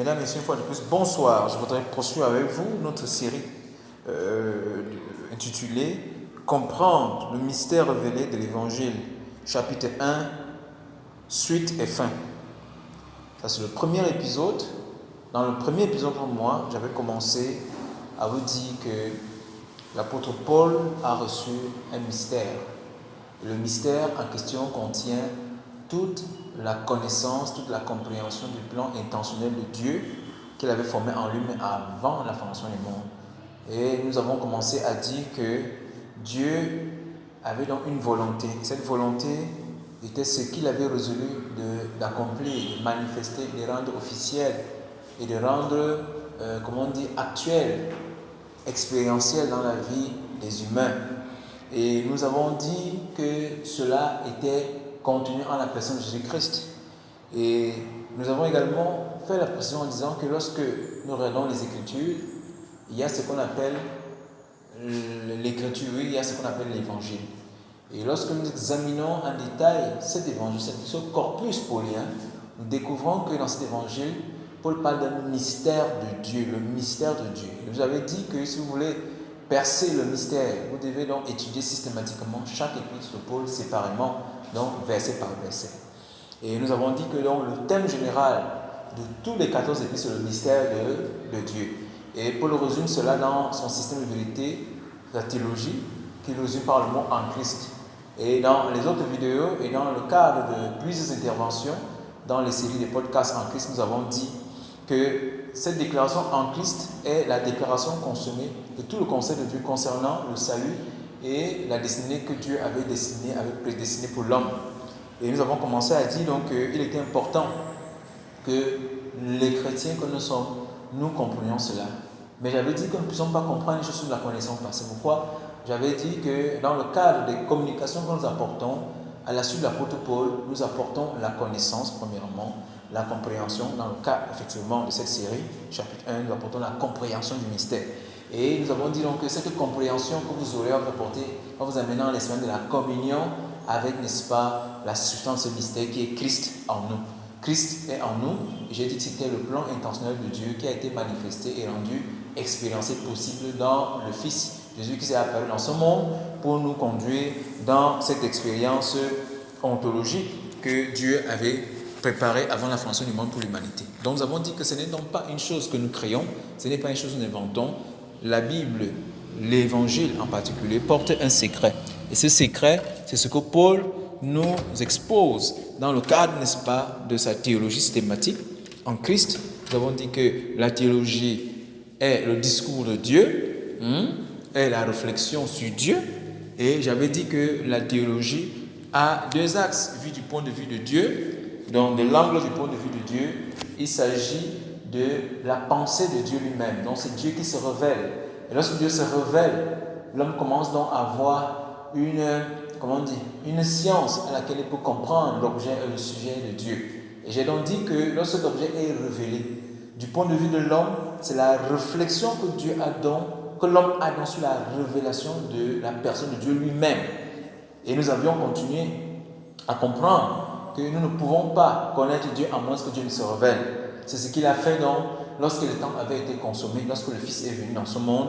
Mesdames, Messieurs, une fois de plus, bonsoir. Je voudrais poursuivre avec vous notre série intitulée Comprendre le mystère révélé de l'Évangile, chapitre 1, suite et fin. Ça, c'est le premier épisode. Dans le premier épisode, pour moi, j'avais commencé à vous dire que l'apôtre Paul a reçu un mystère. Le mystère en question contient toute la connaissance, toute la compréhension du plan intentionnel de Dieu qu'il avait formé en lui-même avant la formation du monde. Et nous avons commencé à dire que Dieu avait donc une volonté. Cette volonté était ce qu'il avait résolu d'accomplir, de manifester, de rendre officiel et de rendre, actuel, expérientiel dans la vie des humains. Et nous avons dit que cela était contenu en la personne de Jésus-Christ. Et nous avons également fait la précision en disant que lorsque nous regardons les Écritures, il y a ce qu'on appelle l'Écriture, il y a ce qu'on appelle l'Évangile. Et lorsque nous examinons en détail cet Évangile, ce corpus paulien, nous découvrons que dans cet Évangile, Paul parle d'un mystère de Dieu, le mystère de Dieu. Je vous avais dit que si vous voulez percer le mystère, vous devez donc étudier systématiquement chaque épître de Paul séparément, donc verset par verset. Et nous avons dit que donc, le thème général de tous les 14 épîtres, c'est le mystère de Dieu. Et Paul résume cela dans son système de vérité, la théologie, qu'il résume par le mot en Christ. Et dans les autres vidéos et dans le cadre de plusieurs interventions, dans les séries de podcasts en Christ, nous avons dit que cette déclaration en Christ est la déclaration consommée de tout le conseil de Dieu concernant le salut et la destinée que Dieu avait prédestinée pour l'homme. Et nous avons commencé à dire donc qu'il était important que les chrétiens que nous sommes, nous comprenions cela. Mais j'avais dit que nous ne puissions pas comprendre les choses si nous ne la connaissons pas. C'est pourquoi j'avais dit que dans le cadre des communications que nous apportons, à la suite de l'apôtre Paul, nous apportons la connaissance, premièrement, la compréhension. Dans le cas, effectivement, de cette série, chapitre 1, nous apportons la compréhension du mystère. Et nous avons dit donc que cette compréhension que vous aurez apportée va vous amener dans l'esprit de la communion avec, n'est-ce pas, la substance de ce mystère qui est Christ en nous. Christ est en nous. J'ai dit que c'était le plan intentionnel de Dieu qui a été manifesté et rendu expériencé possible dans le Fils. Jésus qui s'est apparu dans ce monde pour nous conduire dans cette expérience ontologique que Dieu avait préparée avant la fondation du monde pour l'humanité. Donc nous avons dit que ce n'est donc pas une chose que nous créons, ce n'est pas une chose que nous inventons. La Bible, l'Évangile en particulier, porte un secret. Et ce secret, c'est ce que Paul nous expose dans le cadre, n'est-ce pas, de sa théologie systématique en Christ. Nous avons dit que la théologie est le discours de Dieu, est la réflexion sur Dieu. Et j'avais dit que la théologie a deux axes, vu du point de vue de Dieu. Donc, de l'angle du point de vue de Dieu, il s'agit de la pensée de Dieu lui-même. Donc, c'est Dieu qui se révèle. Et lorsque Dieu se révèle, l'homme commence donc à avoir une science à laquelle il peut comprendre l'objet et le sujet de Dieu. Et j'ai donc dit que lorsque cet objet est révélé, du point de vue de l'homme, c'est la réflexion que l'homme a donc sur la révélation de la personne de Dieu lui-même. Et nous avions continué à comprendre que nous ne pouvons pas connaître Dieu à moins que Dieu ne se révèle. C'est ce qu'il a fait donc lorsque le temps avait été consommé, lorsque le Fils est venu dans ce monde.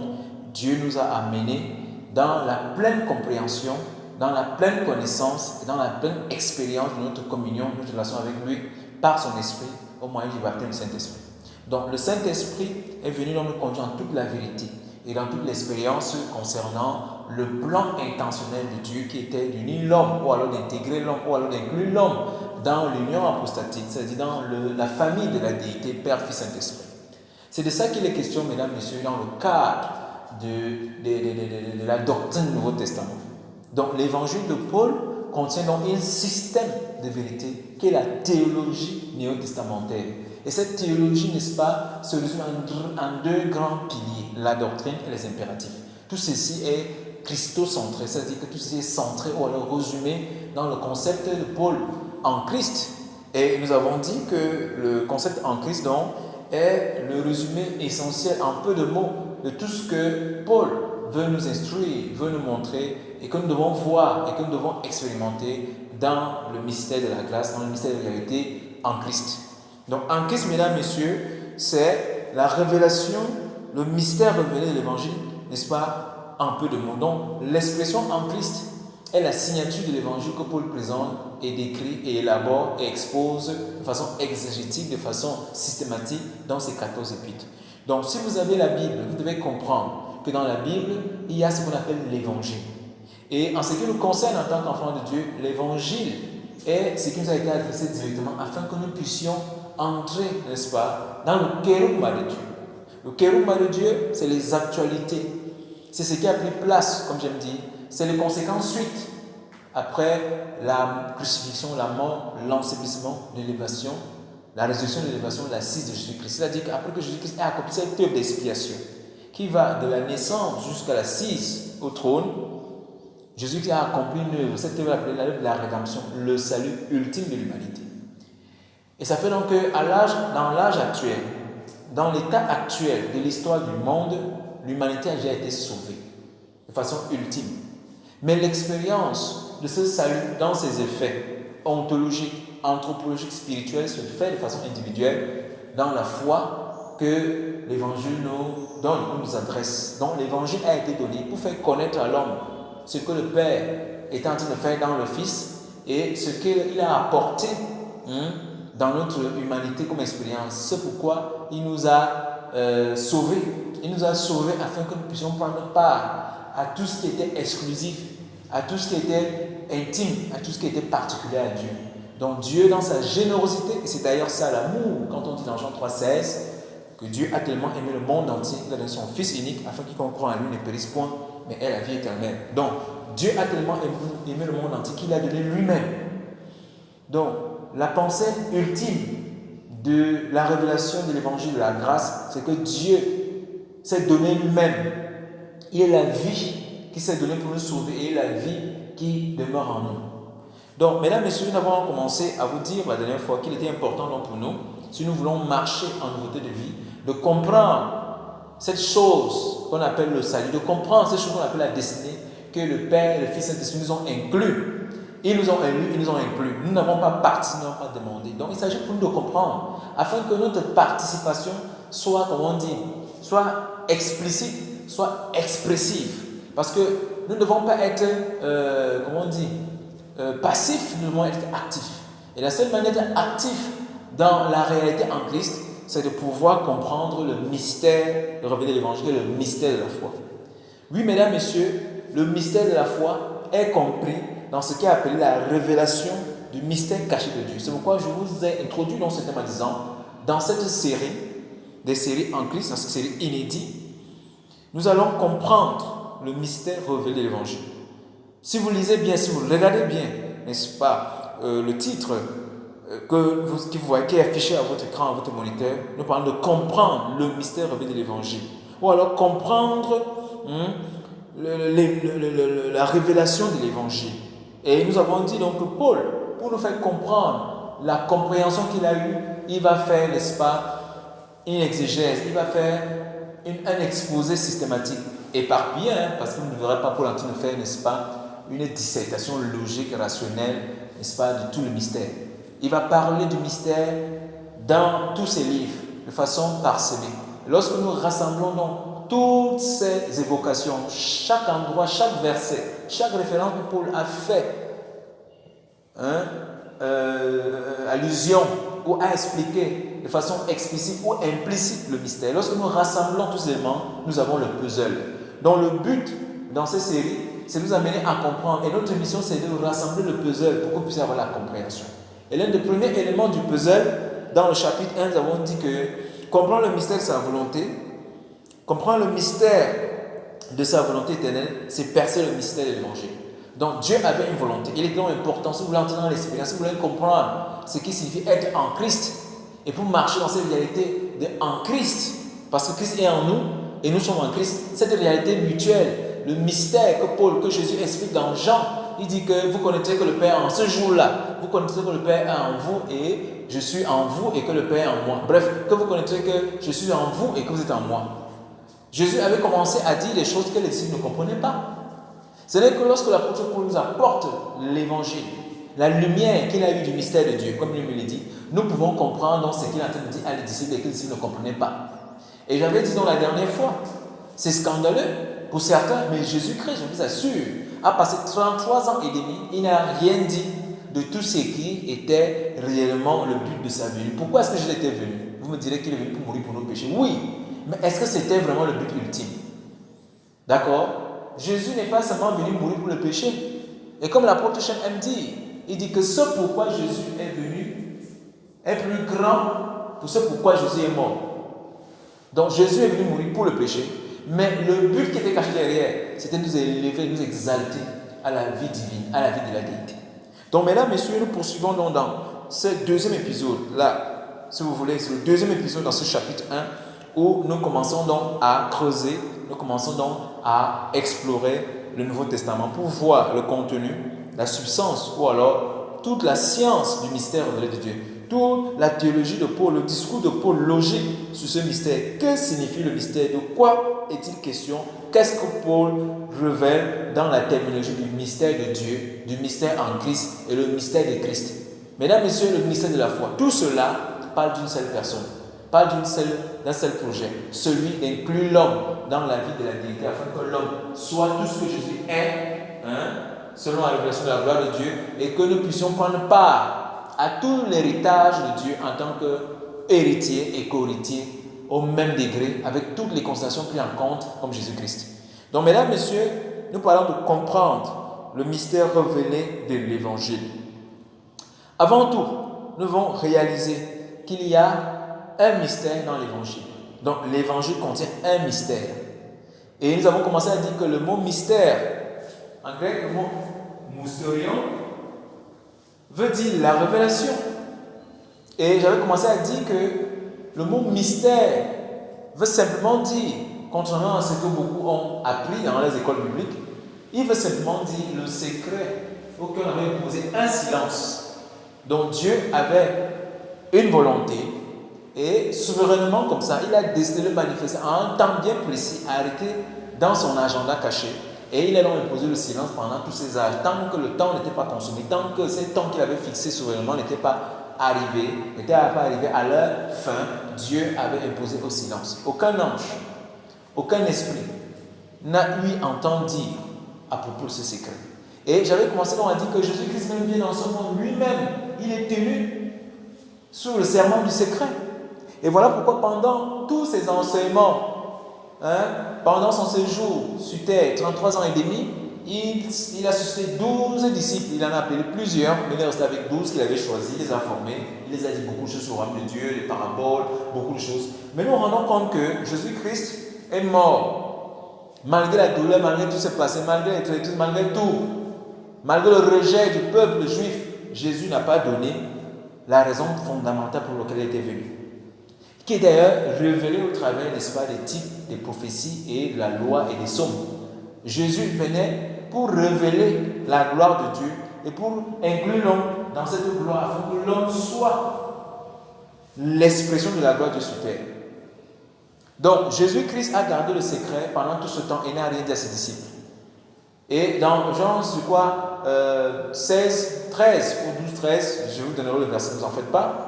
Dieu nous a amenés dans la pleine compréhension, dans la pleine connaissance et dans la pleine expérience de notre communion, de notre relation avec lui par son Esprit au moyen du baptême du Saint-Esprit. Donc le Saint-Esprit est venu nous conduire en toute la vérité et dans toute l'expérience concernant le plan intentionnel de Dieu qui était d'unir l'homme ou alors d'intégrer l'homme ou alors d'inclure l'homme dans l'union apostatique, c'est-à-dire dans la famille de la déité Père, Fils, Saint-Esprit. C'est de ça qu'il est question, mesdames, messieurs, dans le cadre de la doctrine du Nouveau Testament. Donc l'évangile de Paul contient donc un système de vérité qui est la théologie néo-testamentaire. Et cette théologie, n'est-ce pas, se résume en deux grands piliers, la doctrine et les impératifs. Tout ceci est christocentré, c'est-à-dire que tout ceci est centré ou alors résumé dans le concept de Paul en Christ. Et nous avons dit que le concept en Christ donc est le résumé essentiel en peu de mots de tout ce que Paul veut nous instruire, veut nous montrer et que nous devons voir et que nous devons expérimenter dans le mystère de la grâce, dans le mystère de la vérité en Christ. Donc en Christ, mesdames, messieurs, c'est la révélation, le mystère révélé de l'évangile, n'est-ce pas, en peu de mots. Donc, l'expression en Christ est la signature de l'évangile que Paul présente et décrit et élabore et expose de façon exégétique, de façon systématique dans ses 14 épîtres. Donc, si vous avez la Bible, vous devez comprendre que dans la Bible, il y a ce qu'on appelle l'évangile. Et en ce qui nous concerne en tant qu'enfants de Dieu, l'évangile est ce qui nous a été adressé directement afin que nous puissions entrer, n'est-ce pas, dans le kérouma de Dieu. Le kérouma de Dieu, c'est les actualités. C'est ce qui a pris place, comme j'aime dire. C'est les conséquences suite après la crucifixion, la mort, l'ensevelissement, l'élévation, la résurrection de l'élévation de l'assise de Jésus-Christ. C'est-à-dire qu'après que Jésus-Christ ait accompli cette œuvre d'expiation, qui va de la naissance jusqu'à l'assise au trône, Jésus-Christ a accompli une œuvre, cette œuvre appelée l'œuvre de la rédemption, le salut ultime de l'humanité. Et ça fait donc que dans l'âge actuel, dans l'état actuel de l'histoire du monde, l'humanité a déjà été sauvée de façon ultime. Mais l'expérience de ce salut dans ses effets ontologiques, anthropologiques, spirituels se fait de façon individuelle dans la foi que l'Évangile nous donne, nous adresse. Donc l'Évangile a été donné pour faire connaître à l'homme ce que le Père est en train de faire dans le Fils et ce qu'il a apporté dans notre humanité comme expérience. C'est pourquoi il nous a sauvés. Il nous a sauvés afin que nous puissions prendre part à tout ce qui était exclusif, à tout ce qui était intime, à tout ce qui était particulier à Dieu. Donc Dieu, dans sa générosité, et c'est d'ailleurs ça l'amour, quand on dit dans Jean 3,16, que Dieu a tellement aimé le monde entier, il a donné son Fils unique, afin qu'il croit en lui ne périsse point, mais ait la vie éternelle. Donc, Dieu a tellement aimé le monde entier qu'il a donné lui-même. Donc, la pensée ultime de la révélation de l'évangile de la grâce, c'est que Dieu s'est donné lui-même. Il est la vie qui s'est donnée pour nous sauver et la vie qui demeure en nous. Donc, mesdames et messieurs, nous avons commencé à vous dire la dernière fois qu'il était important donc pour nous, si nous voulons marcher en nouveauté de vie, de comprendre cette chose qu'on appelle le salut, de comprendre cette chose qu'on appelle la destinée, que le Père et le Fils et Saint-Esprit nous ont inclus. Ils nous ont élus, ils nous ont inclus. Nous n'avons pas parti, nous n'avons pas demandé. Donc il s'agit pour nous de comprendre, afin que notre participation soit, comment on dit, soit explicite, soit expressive. Parce que nous ne devons pas être, comment on dit, passifs, nous devons être actifs. Et la seule manière d'être actif dans la réalité en Christ, c'est de pouvoir comprendre le mystère, de révéler l'évangile, le mystère de la foi. Oui, mesdames, messieurs, le mystère de la foi est compris dans ce qui est appelé la révélation du mystère caché de Dieu. C'est pourquoi je vous ai introduit dans ce thème en disant, dans cette série, des séries en Christ, dans cette série inédite, nous allons comprendre le mystère révélé de l'évangile. Si vous lisez bien, si vous regardez bien, n'est-ce pas, le titre qui est affiché à votre écran, à votre moniteur, nous parlons de comprendre le mystère révélé de l'évangile. Ou alors comprendre la révélation de l'évangile. Et nous avons dit donc que Paul, pour nous faire comprendre la compréhension qu'il a eue, il va faire, n'est-ce pas, une exégèse, il va faire un exposé systématique, éparpillé, parce que vous ne verrez pas Paul en train de faire, n'est-ce pas, une dissertation logique, rationnelle, n'est-ce pas, de tout le mystère. Il va parler du mystère dans tous ses livres, de façon parsemée. Lorsque nous rassemblons donc toutes ces évocations, chaque endroit, chaque verset, chaque référence que Paul a fait, allusion ou a expliqué de façon explicite ou implicite le mystère. Lorsque nous rassemblons tous ces éléments, nous avons le puzzle. Donc le but dans ces séries, c'est de nous amener à comprendre. Et notre mission, c'est de rassembler le puzzle pour qu'on puisse avoir la compréhension. Et l'un des premiers éléments du puzzle, dans le chapitre 1, nous avons dit que comprendre le mystère de sa volonté, comprendre le mystère de sa volonté éternelle, c'est percer le mystère de l'évangile. Donc Dieu avait une volonté. Il est donc important, si vous voulez entrer dans l'expérience, si vous voulez comprendre ce qui signifie être en Christ, et pour marcher dans cette réalité de en Christ, parce que Christ est en nous, et nous sommes en Christ, cette réalité mutuelle, le mystère que Jésus explique dans Jean, il dit que vous connaîtrez que le Père en ce jour-là, vous connaîtrez que le Père est en vous et je suis en vous et que le Père est en moi. Bref, que vous connaîtrez que je suis en vous et que vous êtes en moi. Jésus avait commencé à dire des choses que les disciples ne comprenaient pas. C'est-à-dire que lorsque l'apôtre Paul nous apporte l'évangile, la lumière qu'il a eue du mystère de Dieu, comme il me l'a dit, nous pouvons comprendre donc, ce qu'il est en train de dire à les disciples et que les disciples ne comprenaient pas. Et j'avais dit donc la dernière fois, c'est scandaleux pour certains, mais Jésus-Christ, je vous assure, a passé 33 ans et demi, il n'a rien dit de tout ce qui était réellement le but de sa venue. Pourquoi est-ce que Jésus était venu? Vous me direz qu'il est venu pour mourir pour nos péchés. Oui, mais est-ce que c'était vraiment le but ultime? D'accord? Jésus n'est pas seulement venu mourir pour le péché. Et comme l'apôtre Shem aime dire, il dit que ce pourquoi Jésus est venu est plus grand que ce pourquoi Jésus est mort. Donc Jésus est venu mourir pour le péché, mais le but qui était caché derrière, c'était de nous élever, de nous exalter à la vie divine, à la vie de la déité. Donc mesdames, messieurs, nous poursuivons donc dans ce deuxième épisode, là, si vous voulez, c'est le deuxième épisode dans ce chapitre 1, où nous commençons donc à creuser, nous commençons donc à explorer le Nouveau Testament pour voir le contenu, la substance ou alors toute la science du mystère révélé de Dieu, toute la théologie de Paul, le discours de Paul logique sur ce mystère. Que signifie le mystère? De quoi est-il question? Qu'est-ce que Paul révèle dans la terminologie du mystère de Dieu, du mystère en Christ et le mystère de Christ? Mesdames, messieurs, le mystère de la foi, tout cela parle d'une seule personne, parle d'un seul projet, celui d'inclure l'homme dans la vie de la déité afin que l'homme soit tout ce que Jésus est, selon la révélation de la gloire de Dieu, et que nous puissions prendre part à tout l'héritage de Dieu en tant qu'héritier et co-héritier au même degré, avec toutes les considérations prises en compte comme Jésus-Christ. Donc, mesdames, messieurs, nous parlons de comprendre le mystère révélé de l'Évangile. Avant tout, nous devons réaliser qu'il y a un mystère dans l'Évangile. Donc, l'Évangile contient un mystère. Et nous avons commencé à dire que le mot mystère, en grec, le mot mysterion, veut dire la révélation. Et j'avais commencé à dire que le mot mystère veut simplement dire, contrairement à ce que beaucoup ont appris dans les écoles bibliques, il veut simplement dire le secret auquel on avait imposé un silence. Donc Dieu avait une volonté et souverainement comme ça, il a décidé de le manifester en un temps bien précis, arrêté dans son agenda caché. Et il a donc imposé le silence pendant tous ces âges, tant que le temps n'était pas consumé, tant que ces temps qu'il avait fixés souverainement n'étaient pas arrivés, à leur fin, Dieu avait imposé au silence. Aucun ange, aucun esprit n'a eu entendu dire à propos de ce secret. Et j'avais commencé donc à dire que Jésus-Christ même vient dans ce monde lui-même, il est tenu sous le serment du secret. Et voilà pourquoi pendant tous ces enseignements, pendant son séjour sur terre, 33 ans et demi, il a suscité 12 disciples. Il en a appelé plusieurs, mais il est resté avec 12 qu'il avait choisis, il les a formés, il les a dit beaucoup de choses sur le royaume de Dieu, les paraboles, beaucoup de choses. Mais nous nous rendons compte que Jésus-Christ est mort, malgré la douleur, malgré tout ce passé, malgré les traîtrises, malgré tout, malgré le rejet du peuple juif. Jésus n'a pas donné la raison fondamentale pour laquelle il était venu, qui est d'ailleurs révélée au travers, n'est-ce pas, des types, des prophéties et de la loi et des psaumes. Jésus venait pour révéler la gloire de Dieu et pour inclure l'homme dans cette gloire, afin que l'homme soit l'expression de la gloire de Dieu sur terre. Donc, Jésus-Christ a gardé le secret pendant tout ce temps et n'a rien dit à ses disciples. Et dans Jean, je crois, 16, 13 ou 12, 13, je vous donnerai le verset, ne vous en faites pas.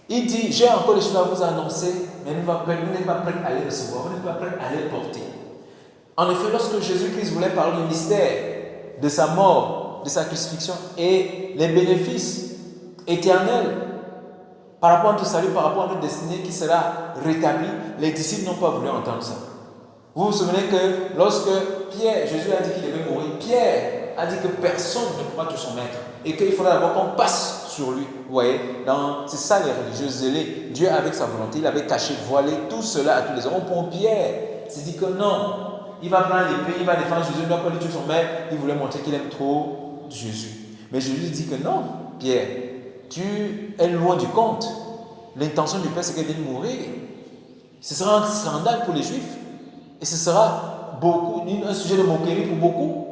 Il dit, j'ai encore des choses à vous annoncer, mais vous n'êtes pas prêts à les recevoir, vous n'êtes pas prêts à les porter. En effet, lorsque Jésus-Christ voulait parler du mystère de sa mort, de sa crucifixion et les bénéfices éternels par rapport à notre salut, par rapport à notre destinée qui sera rétablie, les disciples n'ont pas voulu entendre ça. Vous vous souvenez que lorsque Jésus a dit qu'il devait mourir, Pierre a dit que personne ne pourra toucher son maître et qu'il faudra d'abord qu'on passe sur lui. Vous voyez, c'est ça les religieux zélés. Dieu, avec sa volonté, il avait caché, voilé tout cela à tous les hommes. Pour Pierre, s'est dit que non, il va prendre l'épée, il va défendre Jésus, il ne va pas lui tuer son maître. Il voulait montrer qu'il aime trop Jésus. Mais Jésus dit que non, Pierre, tu es loin du compte. L'intention du Père, c'est qu'elle vienne mourir. Ce sera un scandale pour les Juifs. Et ce sera un sujet de moquerie pour beaucoup.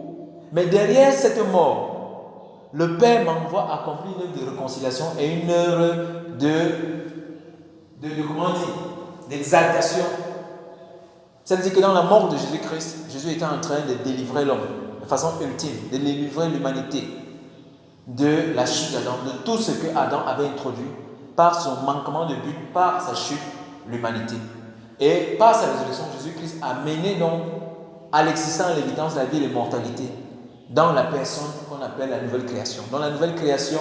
Mais derrière cette mort, le Père m'envoie accomplir une œuvre de réconciliation et une œuvre comment dire, d'exaltation. C'est-à-dire que dans la mort de Jésus-Christ, Jésus était en train de délivrer l'homme de façon ultime, de délivrer l'humanité. de la chute d'Adam, de tout ce que Adam avait introduit par son manquement de but, par sa chute, l'humanité. Et par sa résurrection, Jésus-Christ a mené donc à l'existence, à l'évidence, la vie et l'immortalité dans la personne qu'on appelle la nouvelle création. Dans la nouvelle création,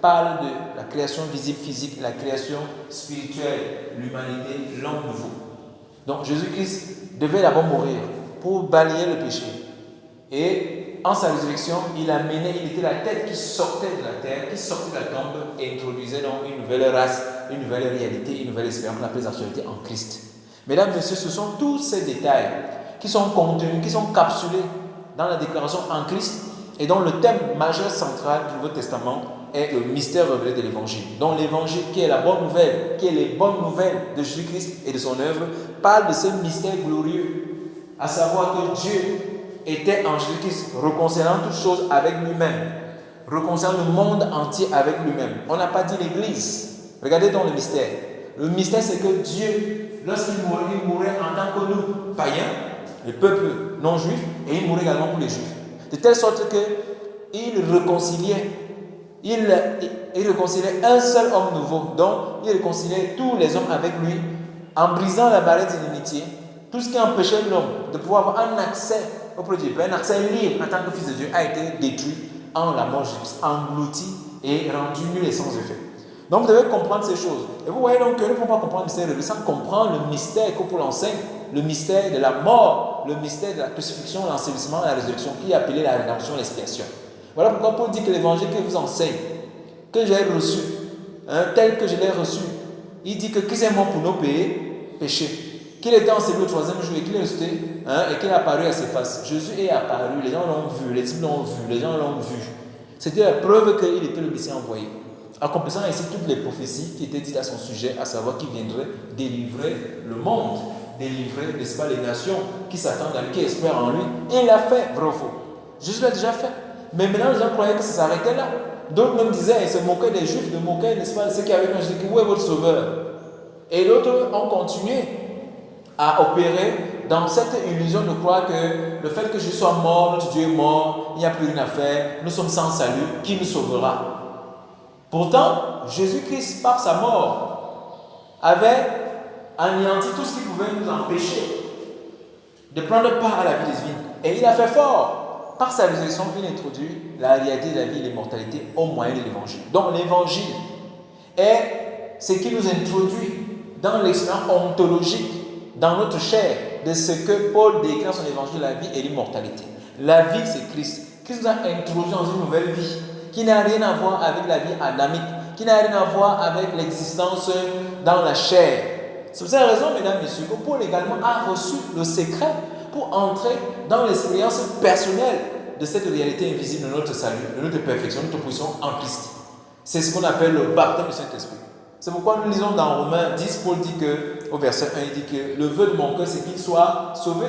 parle de la création visible physique, la création spirituelle, l'humanité, l'homme nouveau. Donc Jésus-Christ devait d'abord mourir pour balayer le péché. Et en sa résurrection, il était la tête qui sortait de la terre, qui sortait de la tombe et introduisait donc une nouvelle race, une nouvelle réalité, une nouvelle espérance qu'on appelle les actualités en Christ. Mesdames et messieurs, ce sont tous ces détails qui sont contenus, qui sont capsulés dans la déclaration en Christ et dont le thème majeur central du Nouveau Testament est le mystère révélé de l'Évangile. Donc l'Évangile, qui est la bonne nouvelle, qui est les bonnes nouvelles de Jésus-Christ et de son œuvre, parle de ce mystère glorieux, à savoir que Dieu était en Jésus-Christ, réconciliant toutes choses avec lui-même, réconciliant le monde entier avec lui-même. On n'a pas dit l'Église. Regardez donc le mystère. Le mystère, c'est que Dieu, lorsqu'il mourait en tant que nous, païens, le peuple non juif, et il mourait également pour les juifs. De telle sorte qu'il réconciliait un seul homme nouveau. Donc, il réconciliait tous les hommes avec lui en brisant la barrière de l'inimitié. Tout ce qui empêchait l'homme de pouvoir avoir un accès auprès de Dieu, un accès libre en tant que fils de Dieu, a été détruit en la mort de Jésus, englouti et rendu nul et sans effet. Donc, vous devez comprendre ces choses. Et vous voyez donc que nous ne pouvons pas comprendre le mystère révélé sans comprendre le mystère que Paul enseigne, le mystère de la mort, le mystère de la crucifixion, l'ensevelissement et la résurrection, qui est appelé la rédemption et l'expiation. Voilà pourquoi Paul dit que l'évangile que vous enseigne, que j'ai reçu, tel que je l'ai reçu, il dit que Christ est mort pour nos péchés, qu'il était enseveli le troisième jour et qu'il est resté, et qu'il est apparu à ses faces. Jésus est apparu, les gens l'ont vu, les disciples l'ont vu, les gens l'ont vu. C'était la preuve qu'il était le Messie envoyé. Accomplissant ainsi toutes les prophéties qui étaient dites à son sujet, à savoir qu'il viendrait délivrer le monde, délivrer, n'est-ce pas, les nations qui s'attendent à lui, qui espèrent en lui. Et il l'a fait, vrai ou faux. Jésus l'a déjà fait. Mais maintenant, les gens croyaient que ça s'arrêtait là. D'autres même disaient, ils se moquaient des Juifs, de moquer, n'est-ce pas, ceux qui avaient quand je dis, où est votre sauveur? Et d'autres ont continué à opérer dans cette illusion de croire que le fait que Jésus soit mort, notre Dieu est mort, il n'y a plus rien à faire, nous sommes sans salut, qui nous sauvera? Pourtant, Jésus-Christ, par sa mort, avait anéanti tout ce qui pouvait nous empêcher de prendre part à la vie divine. Et il a fait fort. Par sa résurrection, il introduit la réalité de la vie et l'immortalité au moyen de l'évangile. Donc l'évangile est ce qui nous introduit dans l'expérience ontologique, dans notre chair, de ce que Paul décrit dans son évangile, la vie et l'immortalité. La vie, c'est Christ. Christ nous a introduit dans une nouvelle vie qui n'a rien à voir avec la vie adamique, qui n'a rien à voir avec l'existence dans la chair. C'est pour cette raison, mesdames et messieurs, que Paul également a reçu le secret pour entrer dans l'expérience personnelle de cette réalité invisible de notre salut, de notre perfection, de notre position en Christ. C'est ce qu'on appelle le baptême du Saint-Esprit. C'est pourquoi nous lisons dans Romains 10, Paul dit que, au verset 1, il dit que le vœu de mon cœur, c'est qu'il soit sauvé.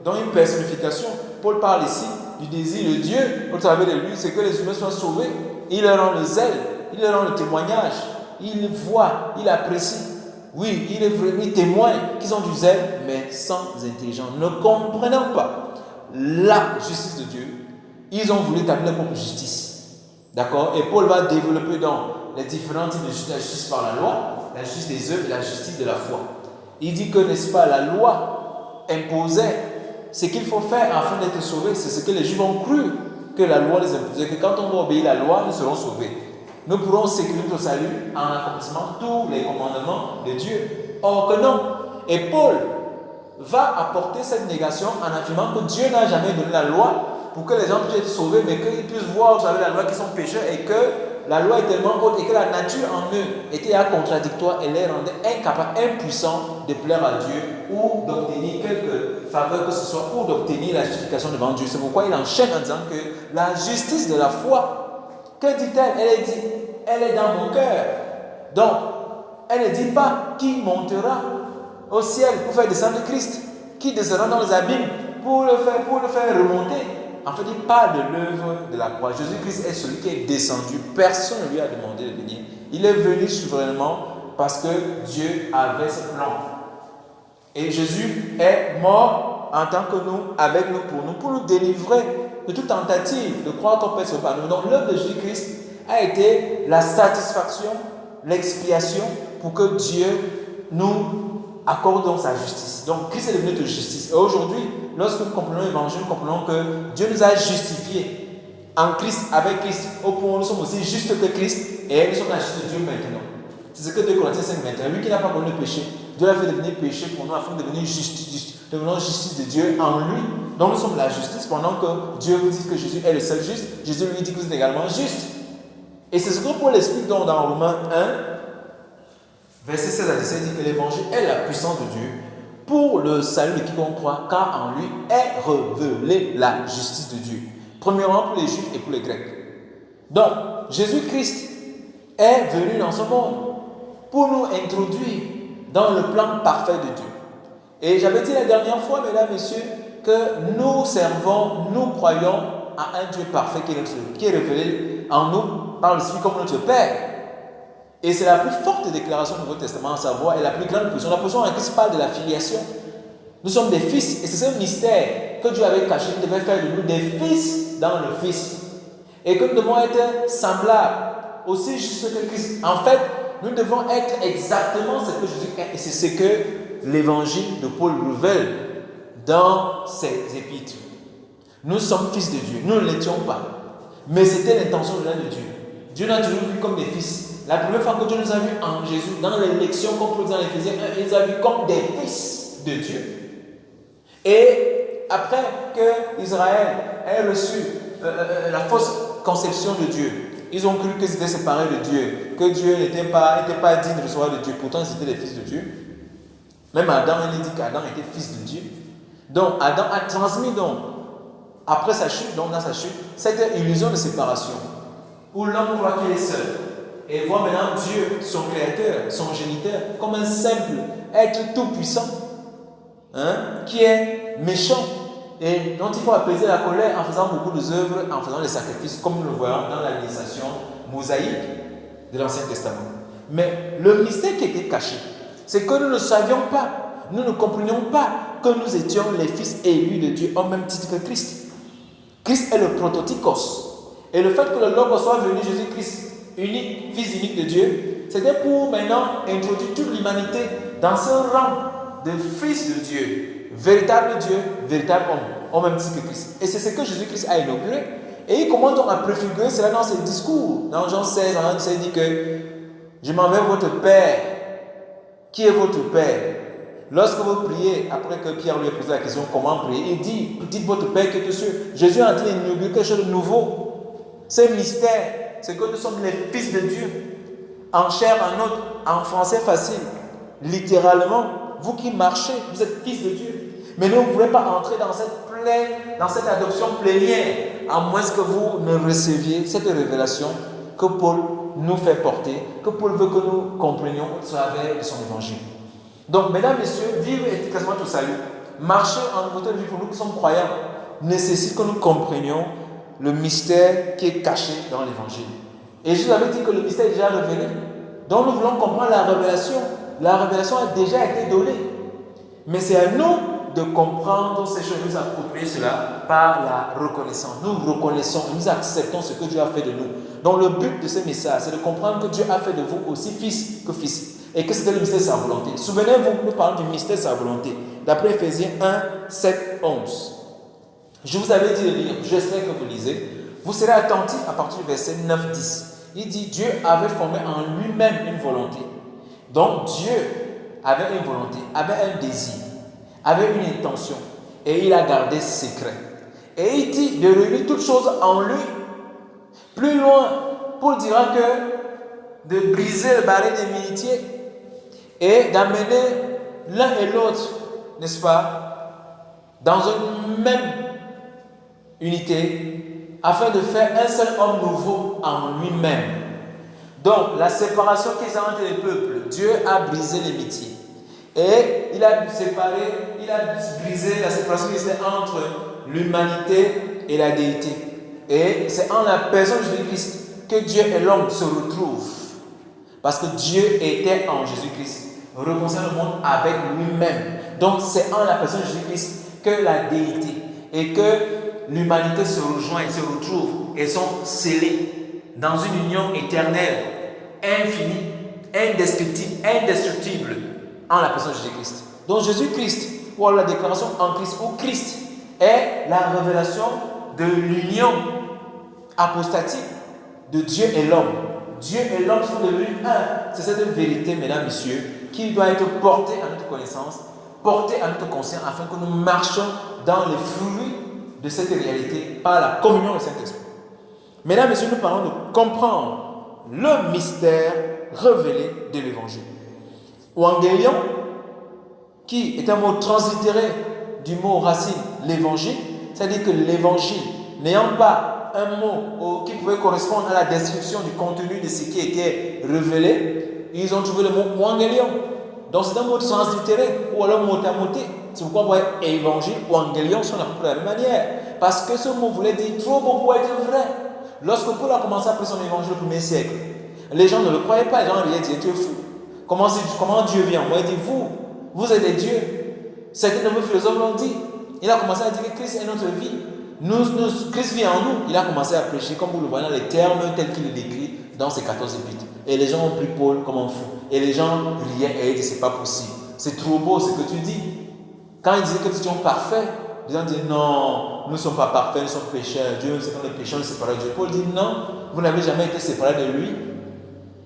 Dans une personnification, Paul parle ici du désir de Dieu au travers de lui, c'est que les humains soient sauvés. Il leur rend le zèle, il leur rend le témoignage, il voit, il apprécie. Oui, il témoigne qu'ils ont du zèle, mais sans intelligence, ne comprenant pas la justice de Dieu. Ils ont voulu établir leur propre justice. D'accord? Et Paul va développer donc les différents types de justice, la justice par la loi, la justice des œuvres et la justice de la foi. Il dit que, n'est-ce pas, la loi imposait ce qu'il faut faire afin d'être sauvé. C'est ce que les Juifs ont cru que la loi les imposait, que quand on va obéir la loi, nous serons sauvés. Nous pourrons sécuriser notre salut en accomplissant tous les commandements de Dieu. Or que non. Et Paul va apporter cette négation en affirmant que Dieu n'a jamais donné la loi pour que les gens puissent être sauvés, mais qu'ils puissent voir, vous savez, la loi qui sont pécheurs et que la loi est tellement haute et que la nature en eux était contradictoire et les rendait incapables, impuissants de plaire à Dieu ou d'obtenir quelque faveur que ce soit ou d'obtenir la justification devant Dieu. C'est pourquoi il enchaîne en disant que la justice de la foi, que dit-elle? Elle est dans mon cœur. Donc, elle ne dit pas qui montera au ciel pour faire descendre Christ, qui descendra dans les abîmes pour le faire remonter. En fait, il parle de l'œuvre de la croix. Jésus-Christ est celui qui est descendu. Personne ne lui a demandé de venir. Il est venu souverainement parce que Dieu avait ce plan. Et Jésus est mort en tant que nous, avec nous, pour nous délivrer de toute tentative de croire qu'on peut être sauvé par nous. Donc l'œuvre de Jésus-Christ a été la satisfaction, l'expiation pour que Dieu nous accorde donc sa justice. Donc Christ est devenu notre justice. Et aujourd'hui, lorsque nous comprenons l'évangile, nous comprenons que Dieu nous a justifiés en Christ, avec Christ, au point où nous sommes aussi justes que Christ et nous sommes la justice de Dieu maintenant. C'est ce que 2 Corinthiens 5, 21. Lui qui n'a pas connu le péché, Dieu l'a fait devenir péché pour nous afin de devenir justice de Dieu en lui. Donc nous sommes la justice pendant que Dieu vous dit que Jésus est le seul juste. Jésus lui dit que vous êtes également juste. Et c'est ce que Paul explique donc dans Romains 1, verset 16 à 17, dit que l'évangile est la puissance de Dieu pour le salut de quiconque croit, car en lui est révélée la justice de Dieu. Premièrement pour les Juifs et pour les Grecs. Donc, Jésus-Christ est venu dans ce monde pour nous introduire dans le plan parfait de Dieu. Et j'avais dit la dernière fois, mesdames, messieurs, que nous servons, nous croyons à un Dieu parfait qui est révélé en nous par le Esprit comme notre Père. Et c'est la plus forte déclaration du Nouveau Testament, à savoir, et la plus grande position. La position en Christ parle de la filiation. Nous sommes des fils, et c'est ce mystère que Dieu avait caché, il devait faire de nous des fils dans le Fils. Et que nous devons être semblables, aussi justes que Christ. En fait, nous devons être exactement ce que Jésus est, et c'est ce que l'évangile de Paul révèle dans ses épîtres. Nous sommes fils de Dieu, nous ne l'étions pas. Mais c'était l'intention de Dieu. Dieu nous a toujours vus comme des fils. La première fois que Dieu nous a vus en Jésus, dans l'élection, comme Paul dit dans Éphésiens 1, il nous a vus comme des fils de Dieu. Et après que Israël ait reçu la fausse conception de Dieu, ils ont cru qu'ils étaient séparés de Dieu, que Dieu n'était pas digne de recevoir de Dieu. Pourtant, ils étaient des fils de Dieu. Même Adam, il dit qu'Adam était fils de Dieu. Donc, Adam a transmis donc, après sa chute, donc dans sa chute, cette illusion de séparation, où l'homme croit qu'il est seul, et voit maintenant Dieu, son créateur, son géniteur, comme un simple être tout-puissant, qui est méchant, et dont il faut apaiser la colère en faisant beaucoup d'œuvres, en faisant des sacrifices, comme nous le voyons dans la législation mosaïque de l'Ancien Testament. Mais le mystère qui était caché, c'est que nous ne savions pas, nous ne comprenions pas que nous étions les fils élus de Dieu au même titre que Christ. Christ est le prototypos. Et le fait que le Logos soit venu, Jésus-Christ, unique, fils unique de Dieu, c'était pour maintenant introduire toute l'humanité dans ce rang de fils de Dieu, véritable Dieu, véritable homme, au même titre que Christ. Et c'est ce que Jésus-Christ a inauguré. Et il commence donc à préfigurer cela dans ses discours. Dans Jean 16, il dit que je m'en vais votre Père. Qui est votre Père? Lorsque vous priez, après que Pierre lui a posé la question comment prier, il dit, dites votre Père qui est aux cieux. Jésus est en train d'inaugurer quelque chose de nouveau. C'est mystère, c'est que nous sommes les fils de Dieu. En chair, en autre, en français facile. Littéralement, vous qui marchez, vous êtes fils de Dieu. Mais nous ne pouvons pas entrer dans cette adoption plénière, à moins que vous ne receviez cette révélation que Paul nous fait porter, que Paul veut que nous comprenions au travers de son évangile. Donc, mesdames, messieurs, vivre efficacement tout salut, marcher en nouveauté de vie pour nous qui sommes croyants, nécessite que nous comprenions le mystère qui est caché dans l'évangile. Et je vous avais dit que le mystère est déjà révélé. Donc, nous voulons comprendre la révélation. La révélation a déjà été donnée. Mais c'est à nous de comprendre ces choses, nous approprier cela par la reconnaissance. Nous reconnaissons, nous acceptons ce que Dieu a fait de nous. Donc le but de ce message, c'est de comprendre que Dieu a fait de vous aussi fils que fils. Et que c'était le mystère de sa volonté. Souvenez-vous, nous parlons du mystère de sa volonté. D'après Éphésiens 1, 7, 11. Je vous avais dit de lire, j'espère que vous lisez. Vous serez attentifs à partir du verset 9, 10. Il dit, Dieu avait formé en lui-même une volonté. Donc Dieu avait une volonté, avait un désir, avait une intention, et il a gardé secret. Et il dit de réunir toutes choses en lui. Plus loin, Paul dira que de briser le baril d'amitié et d'amener l'un et l'autre, n'est-ce pas, dans une même unité, afin de faire un seul homme nouveau en lui-même. Donc, la séparation qui est entre les peuples, Dieu a brisé l'amitié. Et il a séparé, il a brisé la séparation qui était entre l'humanité et la déité. Et c'est en la personne de Jésus-Christ que Dieu et l'homme se retrouvent. Parce que Dieu était en Jésus-Christ, réconciliant le monde avec lui-même. Donc c'est en la personne de Jésus-Christ que la déité et que l'humanité se rejoigne, se retrouve et sont scellés dans une union éternelle, infinie, indestructible en la personne de Jésus-Christ. Donc Jésus-Christ, ou alors la déclaration en Christ, ou Christ, est la révélation de l'union apostatique de Dieu et l'homme. Dieu et l'homme sont devenus un. C'est cette vérité, mesdames, messieurs, qui doit être portée à notre connaissance, portée à notre conscience, afin que nous marchions dans les fruits de cette réalité par la communion du Saint-Esprit. Mesdames, messieurs, nous parlons de comprendre le mystère révélé de l'Évangile. Ouangélion, qui est un mot translittéré du mot racine, l'évangile, c'est-à-dire que l'évangile, n'ayant pas un mot qui pouvait correspondre à la description du contenu de ce qui était révélé, ils ont trouvé le mot ouangélion. Donc c'est un mot translittéré ou alors mot à moté. C'est pourquoi vous voyez évangile ou évangélion sont à peu près de la même manière. Parce que ce mot voulait dire trop beau pour être vrai. Lorsque Paul a commencé à prêcher son évangile au 1er siècle, les gens ne le croyaient pas. Les gens lui disaient, tu es fou. Comment Dieu vient? Moi, il dit, vous êtes des dieux. Certains de vos philosophes l'ont dit. Il a commencé à dire que Christ est notre vie. Christ vit en nous. Il a commencé à prêcher, comme vous le voyez dans les termes tels qu'il est décrit dans ses 14 épîtres. Et les gens ont pris Paul comme un fou. Et les gens riaient et ils disaient, c'est pas possible. C'est trop beau ce que tu dis. Quand il disait que nous étions parfaits, les gens disaient, non, nous ne sommes pas parfaits, nous sommes pécheurs. Dieu, c'est quand les pécheurs nous séparent de Dieu. Paul dit, non, vous n'avez jamais été séparés de lui.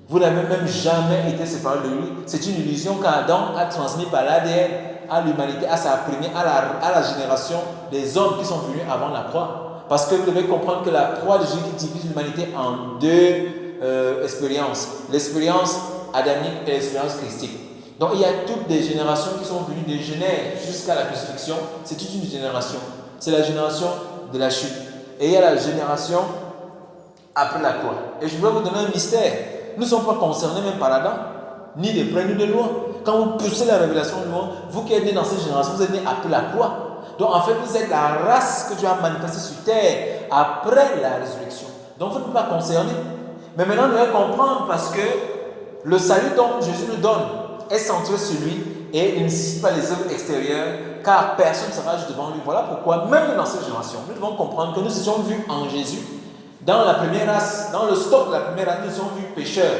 Vous n'avez même jamais été séparés de lui. C'est une illusion qu'Adam a transmise par l'ADN à l'humanité, à sa première, à la génération des hommes qui sont venus avant la croix. Parce que vous devez comprendre que la croix de Jésus qui divise l'humanité en deux expériences. L'expérience adamique et l'expérience christique. Donc il y a toutes des générations qui sont venues de Genèse jusqu'à la crucifixion. C'est toute une génération. C'est la génération de la chute. Et il y a la génération après la croix. Et je voudrais vous donner un mystère. Nous ne sommes pas concernés même par Adam, ni de près ni de loin. Quand vous poussez la révélation de loin, vous qui êtes nés dans cette génération, vous êtes nés après la croix. Donc en fait, vous êtes la race que Dieu a manifestée sur terre après la résurrection. Donc vous n'êtes pas concernés. Mais maintenant, nous devons comprendre parce que le salut dont Jésus nous donne est centré sur lui et il ne nécessite pas les œuvres extérieures car personne ne sera juste devant lui. Voilà pourquoi, même dans cette génération, nous devons comprendre que nous étions vus en Jésus. Dans la première race, dans le stock de la première race, nous sommes vus pécheurs.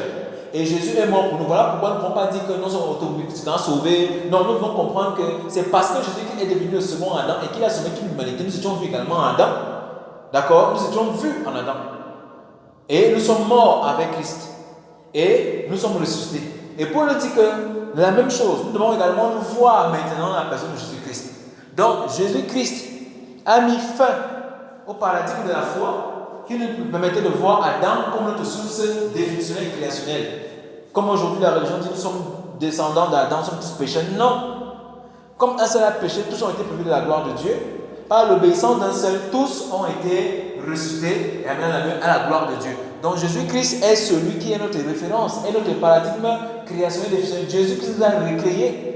Et Jésus est mort pour nous. Voilà pourquoi nous ne pouvons pas dire que nous sommes automatiquement sauvés. Non, nous devons comprendre que c'est parce que Jésus est devenu le second Adam et qu'il a sauvé toute l'humanité. Nous étions vus également en Adam. D'accord? Nous étions vus en Adam. Et nous sommes morts avec Christ. Et nous sommes ressuscités. Et Paul dit que la même chose, nous devons également nous voir maintenant dans la personne de Jésus-Christ. Donc, Jésus-Christ a mis fin au paradigme de la foi qui nous permettait de voir Adam comme notre source définitionnelle et créationnelle. Comme aujourd'hui la religion dit nous sommes descendants d'Adam, nous sommes tous pécheurs. Non. Comme un seul a péché, tous ont été privés de la gloire de Dieu. Par l'obéissance d'un seul, tous ont été ressuscités et amenés à la gloire de Dieu. Donc Jésus-Christ est celui qui est notre référence, est notre paradigme créationnel définitionnel. Jésus-Christ nous a recréés.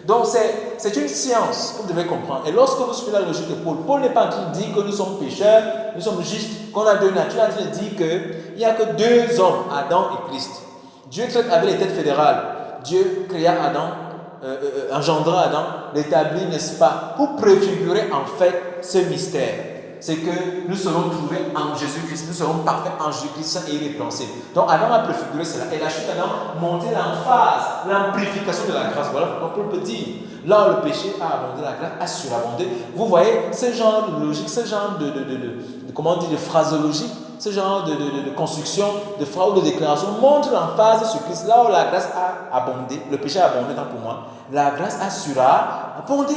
Donc c'est une science que vous devez comprendre. Et lorsque vous suivez la logique de Paul, Paul n'est pas en train de dire que nous sommes pécheurs, nous sommes justes, qu'on a deux natures. Il est en train de dire qu'il n'y a que deux hommes, Adam et Christ. Dieu traite avec les têtes fédérales. Dieu créa Adam, engendra Adam, l'établit, n'est-ce pas, pour préfigurer en fait ce mystère. C'est que nous serons trouvés en Jésus-Christ, nous serons parfaits en Jésus-Christ, saint et irrépréhensible. Donc Adam a préfiguré cela. Et la chute d'Adam montait l'emphase, l'amplification de la grâce. Voilà pourquoi Paul peut dire, là où le péché a abondé, la grâce a surabondé. Vous voyez, ce genre de logique, ce genre de phraseologie, ce genre de construction, de phrase ou de déclaration montre l'emphase sur Christ. Là où la grâce a abondé, le péché a abondé, tant pour moi, la grâce a surabondé.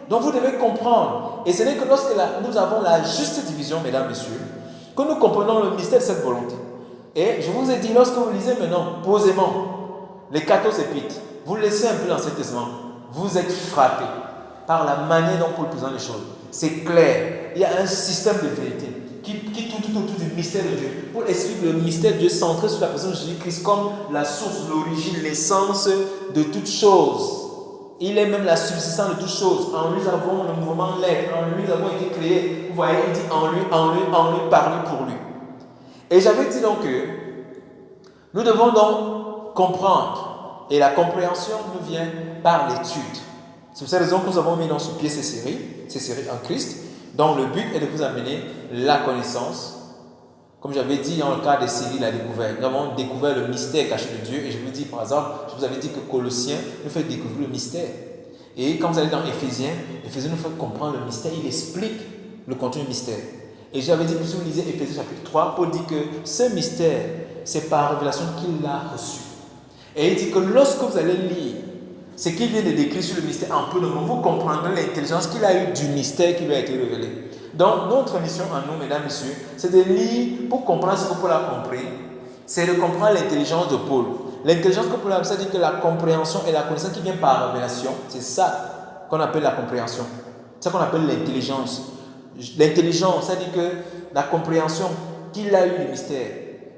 Donc vous devez comprendre. Et ce n'est que lorsque nous avons la juste division, mesdames, messieurs, que nous comprenons le mystère de cette volonté. Et je vous ai dit, lorsque vous lisez maintenant, posément, les 14 épîtres, vous laissez un peu dans cet Testament, vous êtes frappés par la manière dont Paul présente les choses. C'est clair. Il y a un système de vérité qui tourne autour du mystère de Dieu. Paul explique le mystère de Dieu centré sur la personne de Jésus-Christ comme la source, l'origine, l'essence de toutes choses. Il est même la subsistance de toutes choses. En lui, nous avons le mouvement l'être. En lui, nous avons été créés. Vous voyez, il dit en lui, par lui, pour lui. Et j'avais dit donc que nous devons donc comprendre. Et la compréhension nous vient par l'étude. C'est pour cette raison que nous avons mis dans ce pied ces séries en Christ. Donc le but est de vous amener la connaissance. Comme j'avais dit dans le cas de Cyril l'a découvert, nous avons découvert le mystère caché de Dieu. Et je vous dis par exemple, je vous avais dit que Colossiens nous fait découvrir le mystère. Et quand vous allez dans Éphésiens, Éphésiens nous fait comprendre le mystère, il explique le contenu du mystère. Et j'avais dit que si vous lisez Éphésiens chapitre 3, Paul dit que ce mystère, c'est par révélation qu'il l'a reçu. Et il dit que lorsque vous allez lire ce qu'il vient de décrire sur le mystère en peu de mots, vous comprendrez l'intelligence qu'il a eue du mystère qui lui a été révélé. Donc, notre mission à nous, mesdames et messieurs, c'est de lire pour comprendre ce que Paul a compris. C'est de comprendre l'intelligence de Paul. L'intelligence que Paul a, ça dit que la compréhension et la connaissance qui vient par révélation, c'est ça qu'on appelle la compréhension. C'est ça qu'on appelle l'intelligence. L'intelligence, ça dit que la compréhension qu'il a eue du mystère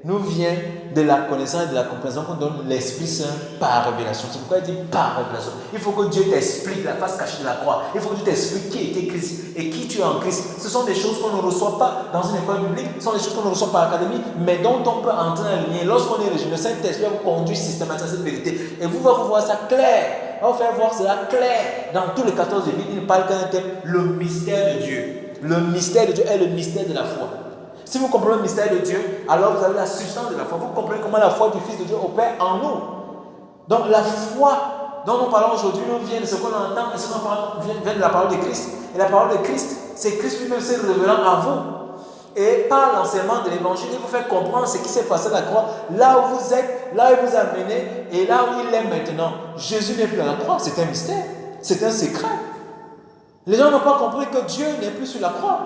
nous vient de la connaissance et de la compréhension qu'on donne l'Esprit Saint par révélation. C'est pourquoi il dit par révélation. Il faut que Dieu t'explique la face cachée de la croix. Il faut que Dieu t'explique qui était Christ et qui tu es en Christ. Ce sont des choses qu'on ne reçoit pas dans une école biblique, ce sont des choses qu'on ne reçoit pas à l'académie, mais dont on peut entrer en lumière. Lorsqu'on est régime, le Saint-Esprit va vous conduire systématiquement à cette vérité et vous va vous voir ça clair. On va vous faire voir cela clair. Dans tous les 14 livres, il ne parle qu'un thème, le mystère de Dieu. Le mystère de Dieu est le mystère de la foi. Si vous comprenez le mystère de Dieu, alors vous avez la substance de la foi. Vous comprenez comment la foi du Fils de Dieu opère en nous. Donc la foi dont nous parlons aujourd'hui nous vient de ce qu'on entend et ce qu'on vient de la parole de Christ. Et la parole de Christ, c'est Christ lui-même se révélant à vous. Et par l'enseignement de l'évangile, il vous fait comprendre ce qui s'est passé à la croix, là où vous êtes, là où il vous a mené et là où il est maintenant. Jésus n'est plus à la croix, c'est un mystère, c'est un secret. Les gens n'ont pas compris que Dieu n'est plus sur la croix.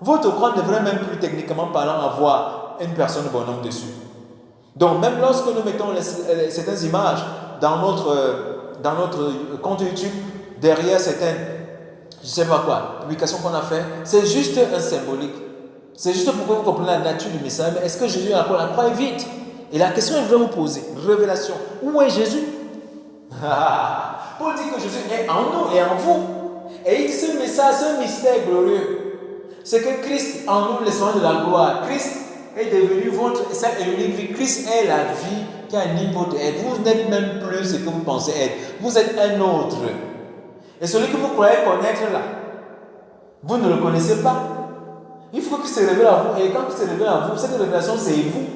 Votre croix ne devrait même plus techniquement parlant avoir une personne bonhomme dessus. Donc même lorsque nous mettons certaines images dans notre compte YouTube, derrière certaines, je ne sais pas quoi, publications qu'on a fait, c'est juste un symbolique. C'est juste pour que vous compreniez la nature du message. Mais est-ce que Jésus est à la croix? La croix est vide. Et la question que je voudrais vous poser, révélation, où est Jésus? Paul dit que Jésus est en nous et en vous. Et il dit ce message, ce mystère glorieux. C'est que Christ en nous, l'espérance de la gloire. Christ est devenu votre seule et unique vie. Christ est la vie qui anime votre être. Vous n'êtes même plus ce que vous pensez être. Vous êtes un autre. Et celui que vous croyez connaître là, vous ne le connaissez pas. Il faut qu'il se révèle à vous. Et quand il se révèle à vous, cette révélation, c'est vous.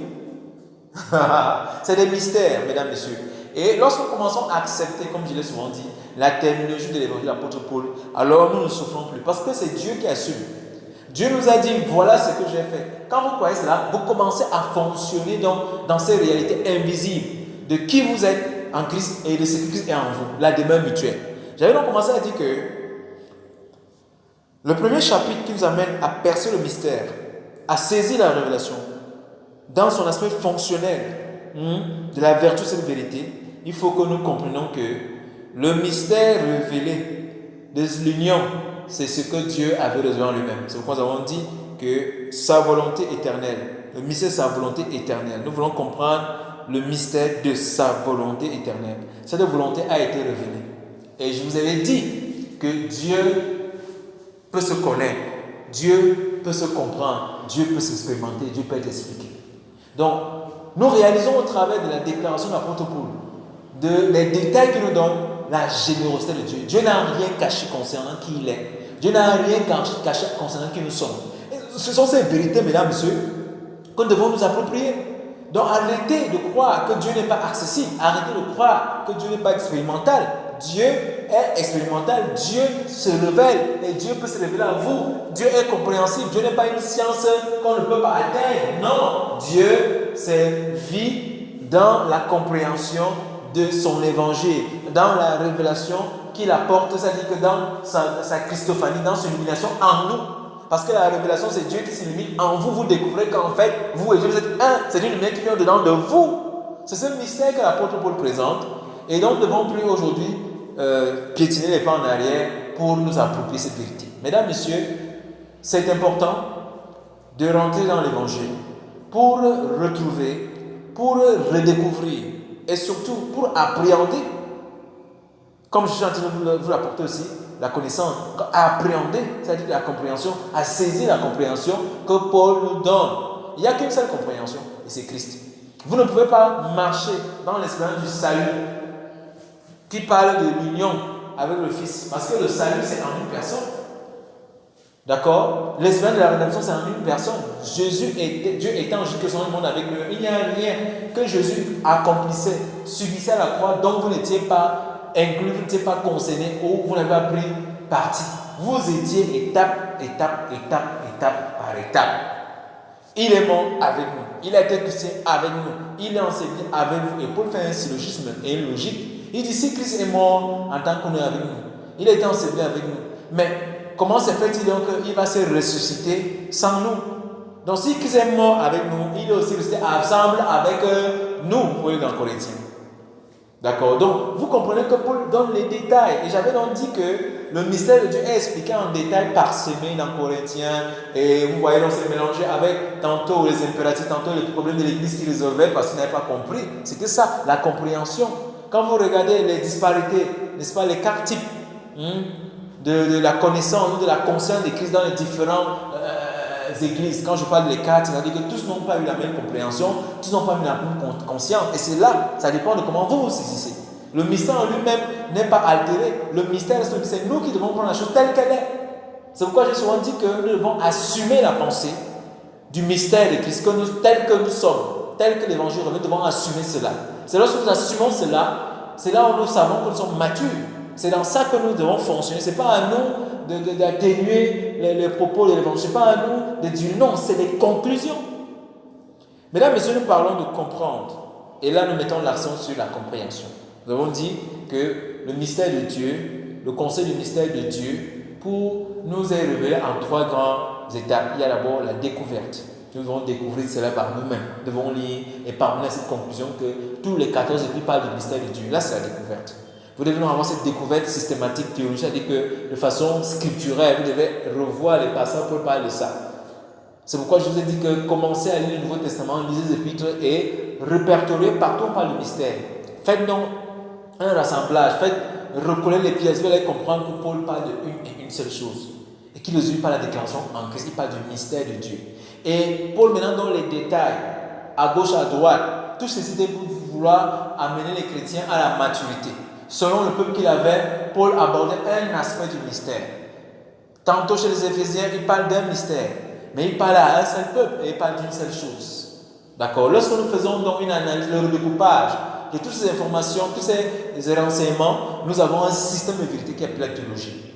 C'est des mystères, mesdames, messieurs. Et lorsque nous commençons à accepter, comme je l'ai souvent dit, la terminologie de l'évangile de l'apôtre Paul, alors nous ne souffrons plus. Parce que c'est Dieu qui assume. Dieu nous a dit, voilà ce que j'ai fait. Quand vous croyez cela, vous commencez à fonctionner dans ces réalités invisibles de qui vous êtes en Christ et de ce que Christ est en vous, la demeure mutuelle. J'avais donc commencé à dire que le premier chapitre qui nous amène à percer le mystère, à saisir la révélation, dans son aspect fonctionnel de la vertu de cette vérité, il faut que nous comprenions que le mystère révélé de l'union, c'est ce que Dieu avait révélé en lui-même. C'est pourquoi nous avons dit que sa volonté éternelle, le mystère de sa volonté éternelle, nous voulons comprendre le mystère de sa volonté éternelle. Cette volonté a été révélée. Et je vous avais dit que Dieu peut se connaître, Dieu peut se comprendre, Dieu peut s'expérimenter, Dieu peut être expliqué. Donc, nous réalisons au travers de la déclaration de l'apôtre Paul, des détails qu'il nous donne, la générosité de Dieu. Dieu n'a rien caché concernant qui il est. Dieu n'a rien caché concernant qui nous sommes. Et ce sont ces vérités, mesdames, messieurs, que nous devons nous approprier. Donc arrêtez de croire que Dieu n'est pas accessible. Arrêtez de croire que Dieu n'est pas expérimental. Dieu est expérimental. Dieu se révèle et Dieu peut se révéler à vous. Dieu est compréhensible. Dieu n'est pas une science qu'on ne peut pas atteindre. Non, Dieu c'est vie dans la compréhension de son évangile, dans la révélation qu'il apporte, c'est-à-dire que dans sa Christophanie, dans son illumination en nous. Parce que la révélation, c'est Dieu qui s'illumine en vous. Vous découvrez qu'en fait, vous et Dieu, vous êtes un. C'est une lumière qui vient dedans de vous. C'est ce mystère que l'apôtre Paul présente. Et donc, nous ne devons plus aujourd'hui piétiner les pas en arrière pour nous approprier cette vérité. Mesdames, messieurs, c'est important de rentrer dans l'évangile pour retrouver, pour redécouvrir et surtout pour appréhender, comme je suis en train de vous l'apporter aussi, la connaissance, à appréhender, c'est-à-dire la compréhension, à saisir la compréhension que Paul nous donne. Il n'y a qu'une seule compréhension, et c'est Christ. Vous ne pouvez pas marcher dans l'espérance du salut qui parle de l'union avec le Fils, parce que le salut, c'est en une personne. D'accord? L'espérance de la rédemption, c'est en une personne. Dieu étant juste que son monde avec lui. Il n'y a rien que Jésus accomplissait, subissait à la croix, dont vous n'étiez pas inclus, vous n'étiez pas concerné ou vous n'avez pas pris parti. Vous étiez étape par étape. Il est mort avec nous. Il a été crucifié avec nous. Il est enseveli avec vous. Et pour faire un syllogisme et une logique, il dit si Christ est mort en tant qu'on est avec nous, il a été enseveli avec nous. Mais comment se fait-il donc qu'il va se ressusciter sans nous? Donc si Christ est mort avec nous, il est aussi resté ensemble avec nous, vous voyez dans Corinthiens. D'accord? Donc vous comprenez que Paul donne les détails. Et j'avais donc dit que le mystère de Dieu est expliqué en détail parsemé dans Corinthiens. Et vous voyez, donc c'est mélangé avec tantôt les impératifs, tantôt les problèmes de l'église qui résolvaient parce qu'ils n'avaient pas compris. C'était ça, la compréhension. Quand vous regardez les disparités, n'est-ce pas, les quatre types de la connaissance ou de la conscience de Christ dans les différentes églises. Quand je parle des quatre, c'est-à-dire que tous n'ont pas eu la même compréhension, tous n'ont pas eu la même conscience. Et c'est là, ça dépend de comment vous saisissez. Le mystère en lui-même n'est pas altéré. Le mystère, c'est nous qui devons prendre la chose telle qu'elle est. C'est pourquoi j'ai souvent dit que nous devons assumer la pensée du mystère de Christ, tel que nous sommes, tel que l'évangile, nous devons assumer cela. C'est lorsque nous assumons cela, c'est là où nous savons que nous sommes matures. C'est dans ça que nous devons fonctionner. Ce n'est pas à nous d'atténuer les propos de l'évangile. Ce n'est pas à nous de dire non, c'est des conclusions. Mesdames et messieurs, nous parlons de comprendre. Et là, nous mettons l'accent sur la compréhension. Nous avons dit que le mystère de Dieu, le conseil du mystère de Dieu, pour nous est révélé en trois grandes étapes. Il y a d'abord la découverte. Nous devons découvrir cela par nous-mêmes. Nous devons lire et parvenir à cette conclusion que tous les 14 écrits parlent du mystère de Dieu. Là, c'est la découverte. Vous devez avoir cette découverte systématique théologique, c'est-à-dire que de façon scripturelle, vous devez revoir les passages pour parler de ça. C'est pourquoi je vous ai dit que commencez à lire le Nouveau Testament, lisez les épîtres et répertoriez partout on parle du mystère. Faites donc un rassemblage, faites recoller les pièces, vous allez comprendre que Paul parle d'une seule chose et qu'il résume par la déclaration en Christ, il parle du mystère de Dieu. Et Paul maintenant donne les détails à gauche, à droite, tout ceci était pour vouloir amener les chrétiens à la maturité. Selon le peuple qu'il avait, Paul abordait un aspect du mystère. Tantôt chez les Éphésiens, il parle d'un mystère, mais il parle à un seul peuple et il parle d'une seule chose. D'accord? Lorsque nous faisons donc une analyse, le redécoupage de toutes ces informations, tous ces renseignements, nous avons un système de vérité qui est appelé la théologie.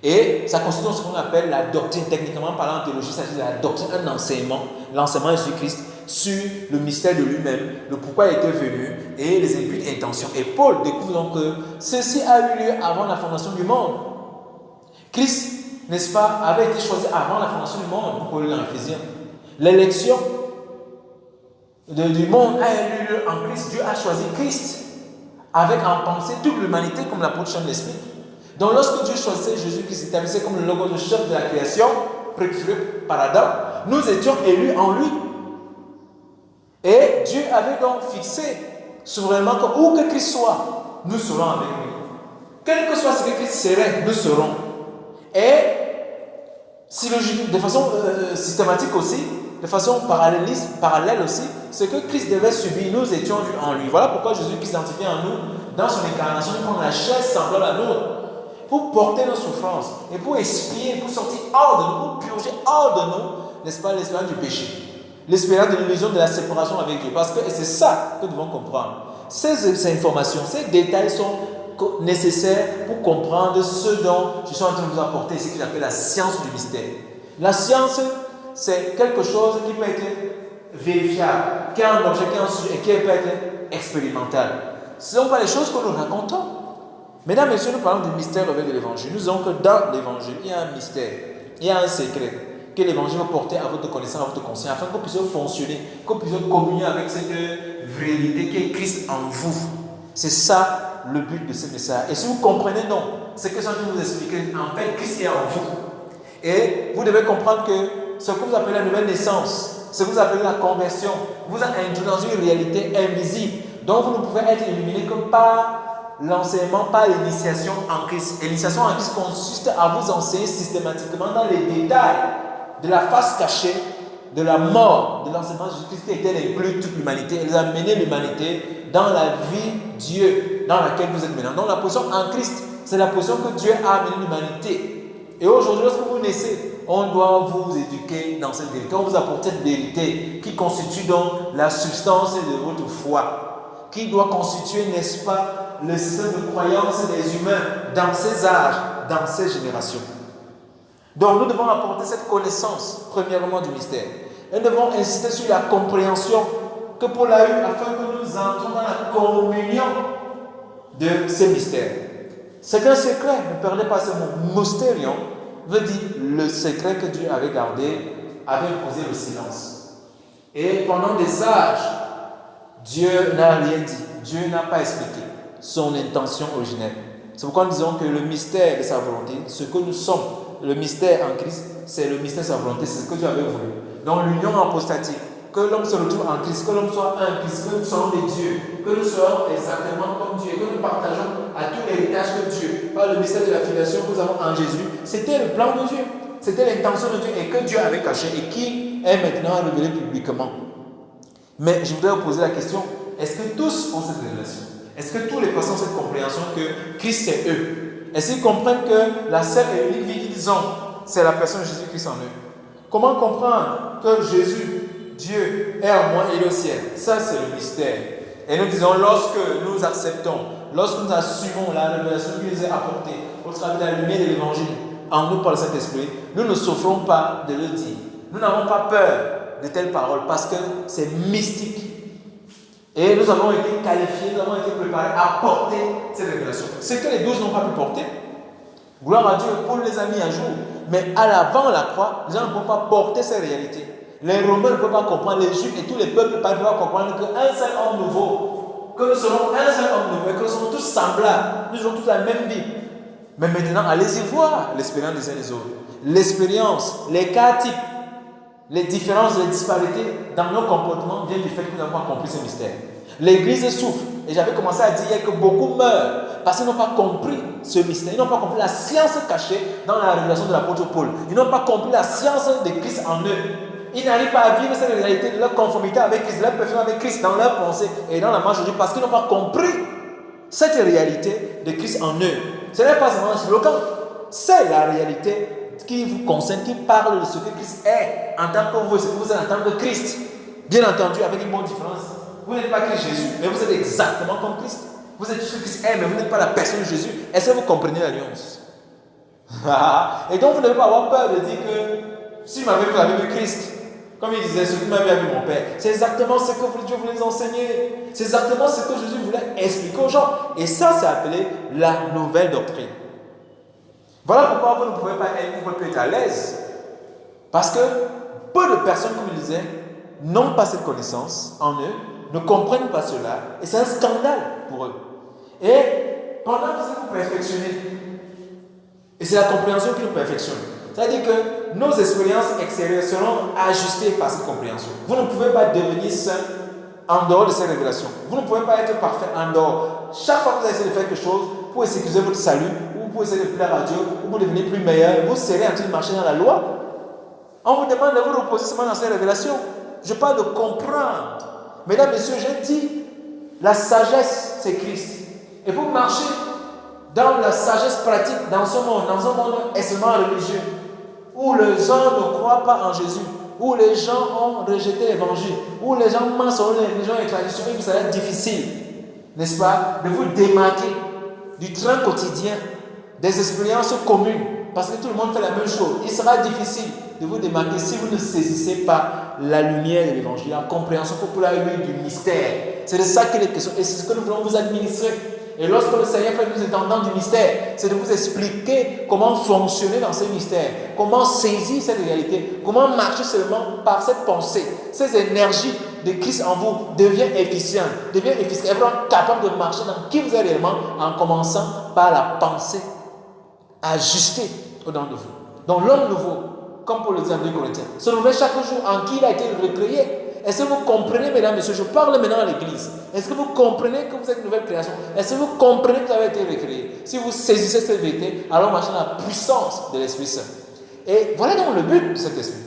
Et ça constitue ce qu'on appelle la doctrine. Techniquement parlant en théologie, ça s'agit de la doctrine, un enseignement, l'enseignement de Jésus-Christ sur le mystère de lui-même, le pourquoi il était venu et les buts et intentions. Et Paul découvre donc que ceci a eu lieu avant la fondation du monde. Christ, n'est-ce pas, avait été choisi avant la fondation du monde, pour Paul dans Éphésiens. L'élection du monde a eu lieu en Christ. Dieu a choisi Christ avec en pensée toute l'humanité, comme l'apôtre Jean l'explique. Donc lorsque Dieu choisissait Jésus-Christ, s'établissait comme le logo de chef de la création, préféré par Adam, nous étions élus en lui. Et Dieu avait donc fixé souverainement que où que Christ soit, nous serons avec lui. Quel que soit ce que Christ serait, nous serons. Et de façon systématique aussi, de façon parallèle aussi, ce que Christ devait subir, nous étions vus en lui. Voilà pourquoi Jésus-Christ s'identifie en nous, dans son incarnation, il prend la chair semblable à la nôtre, pour porter nos souffrances, et pour expier, pour sortir hors de nous, pour purger hors de nous, n'est-ce pas, l'espérance du péché. L'espérance de l'illusion de la séparation avec Dieu. Parce que c'est ça que nous devons comprendre. Ces informations, ces détails sont nécessaires pour comprendre ce dont je suis en train de vous apporter, ce qu'il appelle la science du mystère. La science, c'est quelque chose qui peut être vérifiable, qui a un objet, qui a un sujet, et qui peut être expérimental. Ce ne sont pas les choses que nous racontons. Mesdames et messieurs, nous parlons du mystère révélé de l'évangile. Nous savons que dans l'évangile, il y a un mystère, il y a un secret que l'évangile va porter à votre connaissance, à votre conscience, afin que vous puissiez fonctionner, que vous puissiez communier avec cette vérité qui est Christ en vous. C'est ça le but de ce message. Et si vous comprenez donc ce que je suis en train de vous expliquer, en fait, Christ est en vous. Et vous devez comprendre que ce que vous appelez la nouvelle naissance, ce que vous appelez la conversion, vous a induit dans une réalité invisible, dont vous ne pouvez être illuminé que par l'enseignement, par l'initiation en Christ. Et l'initiation en Christ consiste à vous enseigner systématiquement dans les détails de la face cachée, de la mort, de l'enseignement de Jésus-Christ qui était d'inclure toute l'humanité et d'amener l'humanité dans la vie Dieu dans laquelle vous êtes maintenant. Donc la position en Christ, c'est la position que Dieu a amené l'humanité. Et aujourd'hui, lorsque vous naissez, on doit vous éduquer dans cette vérité. On vous apporte cette vérité qui constitue donc la substance de votre foi, qui doit constituer, n'est-ce pas, le système de croyance des humains dans ces âges, dans ces générations. Donc nous devons apporter cette connaissance, premièrement, du mystère. Et nous devons insister sur la compréhension que Paul a eue afin que nous entrons dans la communion de ces mystères. C'est qu'un secret, ne perdez pas ce mot. Mystérion veut dire le secret que Dieu avait gardé, avait imposé le silence. Et pendant des âges, Dieu n'a rien dit, Dieu n'a pas expliqué son intention originelle. C'est pourquoi nous disons que le mystère de sa volonté, ce que nous sommes, le mystère en Christ, c'est le mystère de sa volonté, c'est ce que Dieu avait voulu. Donc l'union apostatique, que l'homme se retrouve en Christ, que l'homme soit un Christ, que nous soyons des dieux, que nous soyons exactement comme Dieu, que nous partageons à tout l'héritage que Dieu, par le mystère de la filiation que nous avons en Jésus, c'était le plan de Dieu, c'était l'intention de Dieu et que Dieu avait caché et qui est maintenant révélé publiquement. Mais je voudrais vous poser la question, est-ce que tous ont cette révélation? Est-ce que tous les personnes ont cette compréhension que Christ c'est eux? Est-ce qu'ils comprennent que la seule et unique vie qu'ils ont, c'est la personne de Jésus-Christ en eux? Comment comprendre que Jésus, Dieu, est en moi et il est au ciel? Ça, c'est le mystère. Et nous disons, lorsque nous acceptons, lorsque nous assumons la révélation qui nous est apportée au travers de la lumière de l'évangile en nous par le Saint-Esprit, nous ne souffrons pas de le dire. Nous n'avons pas peur de telles paroles parce que c'est mystique. Et nous avons été qualifiés, nous avons été préparés à porter cette révélation. Ce que les 12 n'ont pas pu porter, gloire à Dieu, Paul les a mis à jour. Mais à l'avant de la croix, les gens ne peuvent pas porter ces réalités. Les Romains ne peuvent pas comprendre, les Juifs et tous les peuples ne peuvent pas comprendre qu'un seul homme nouveau, que nous serons un seul homme nouveau, et que nous serons tous semblables, nous aurons tous la même vie. Mais maintenant, allez-y voir l'expérience des uns et des autres. L'expérience, les cas types, les différences, les disparités dans nos comportements viennent du fait que nous n'avons pas compris ce mystère. L'Église souffre. Et j'avais commencé à dire que beaucoup meurent parce qu'ils n'ont pas compris ce mystère. Ils n'ont pas compris la science cachée dans la révélation de l'apôtre Paul. Ils n'ont pas compris la science de Christ en eux. Ils n'arrivent pas à vivre cette réalité de leur conformité avec Christ, de leur perfection avec Christ dans leur pensée et dans la marche de Dieu parce qu'ils n'ont pas compris cette réalité de Christ en eux. Ce n'est pas seulement un slogan, c'est la réalité qui vous concerne, qui parle de ce que Christ est en tant que vous, ce que vous êtes en tant que Christ. Bien entendu, avec une bonne différence. Vous n'êtes pas Christ Jésus, mais vous êtes exactement comme Christ. Vous êtes ce que Christ est, mais vous n'êtes pas la personne de Jésus. Est-ce que vous comprenez l'alliance? Et donc vous ne devez pas avoir peur de dire que si ma vie vous avez vu Christ, comme il disait, ce que ma vie a vu mon Père, c'est exactement ce que Dieu voulait nous enseigner. C'est exactement ce que Jésus voulait expliquer aux gens. Et ça, c'est appelé la nouvelle doctrine. Voilà pourquoi vous ne pouvez pas être à l'aise. Parce que peu de personnes, comme il disait, n'ont pas cette connaissance en eux, ne comprennent pas cela, et c'est un scandale pour eux. Et pendant que vous perfectionnez, et c'est la compréhension qui nous perfectionne, c'est-à-dire que nos expériences extérieures seront ajustées par cette compréhension. Vous ne pouvez pas devenir saint en dehors de ces révélations. Vous ne pouvez pas être parfait en dehors. Chaque fois que vous essayez de faire quelque chose pour excuser votre salut, ou pour essayer de plaire à Dieu, ou pour devenir plus meilleur, vous serez en train de marcher dans la loi. On vous demande de vous reposer seulement dans ces révélations. Je parle de comprendre. Mesdames, messieurs, j'ai dit, la sagesse, c'est Christ. Et pour marcher dans la sagesse pratique, dans un monde extrêmement religieux, où les gens ne croient pas en Jésus, où les gens ont rejeté l'évangile, où les gens mentent sur les religions et les traditions, il vous sera difficile, n'est-ce pas, de vous démarquer du train quotidien, des expériences communes, parce que tout le monde fait la même chose. Il sera difficile de vous démarquer si vous ne saisissez pas la lumière de l'évangile, la compréhension populaire du mystère. C'est de ça qu'il est question et c'est ce que nous voulons vous administrer. Et lorsque le Seigneur fait nous entendants du mystère, c'est de vous expliquer comment fonctionner dans ce mystère, comment saisir cette réalité, comment marcher seulement par cette pensée. Ces énergies de Christ en vous deviennent efficientes, et vraiment capables de marcher dans qui vous êtes réellement en commençant par la pensée ajustée au-dedans de vous. Donc l'homme nouveau, comme pour le dire en 2 Corinthiens, se renouvelle chaque jour en qui il a été recréé. Est-ce que vous comprenez, mesdames, messieurs, je parle maintenant à l'église. Est-ce que vous comprenez que vous êtes une nouvelle création? Est-ce que vous comprenez que vous avez été recréé? Si vous saisissez cette vérité, alors marchez dans la puissance de l'Esprit Saint. Et voilà donc le but de cet esprit.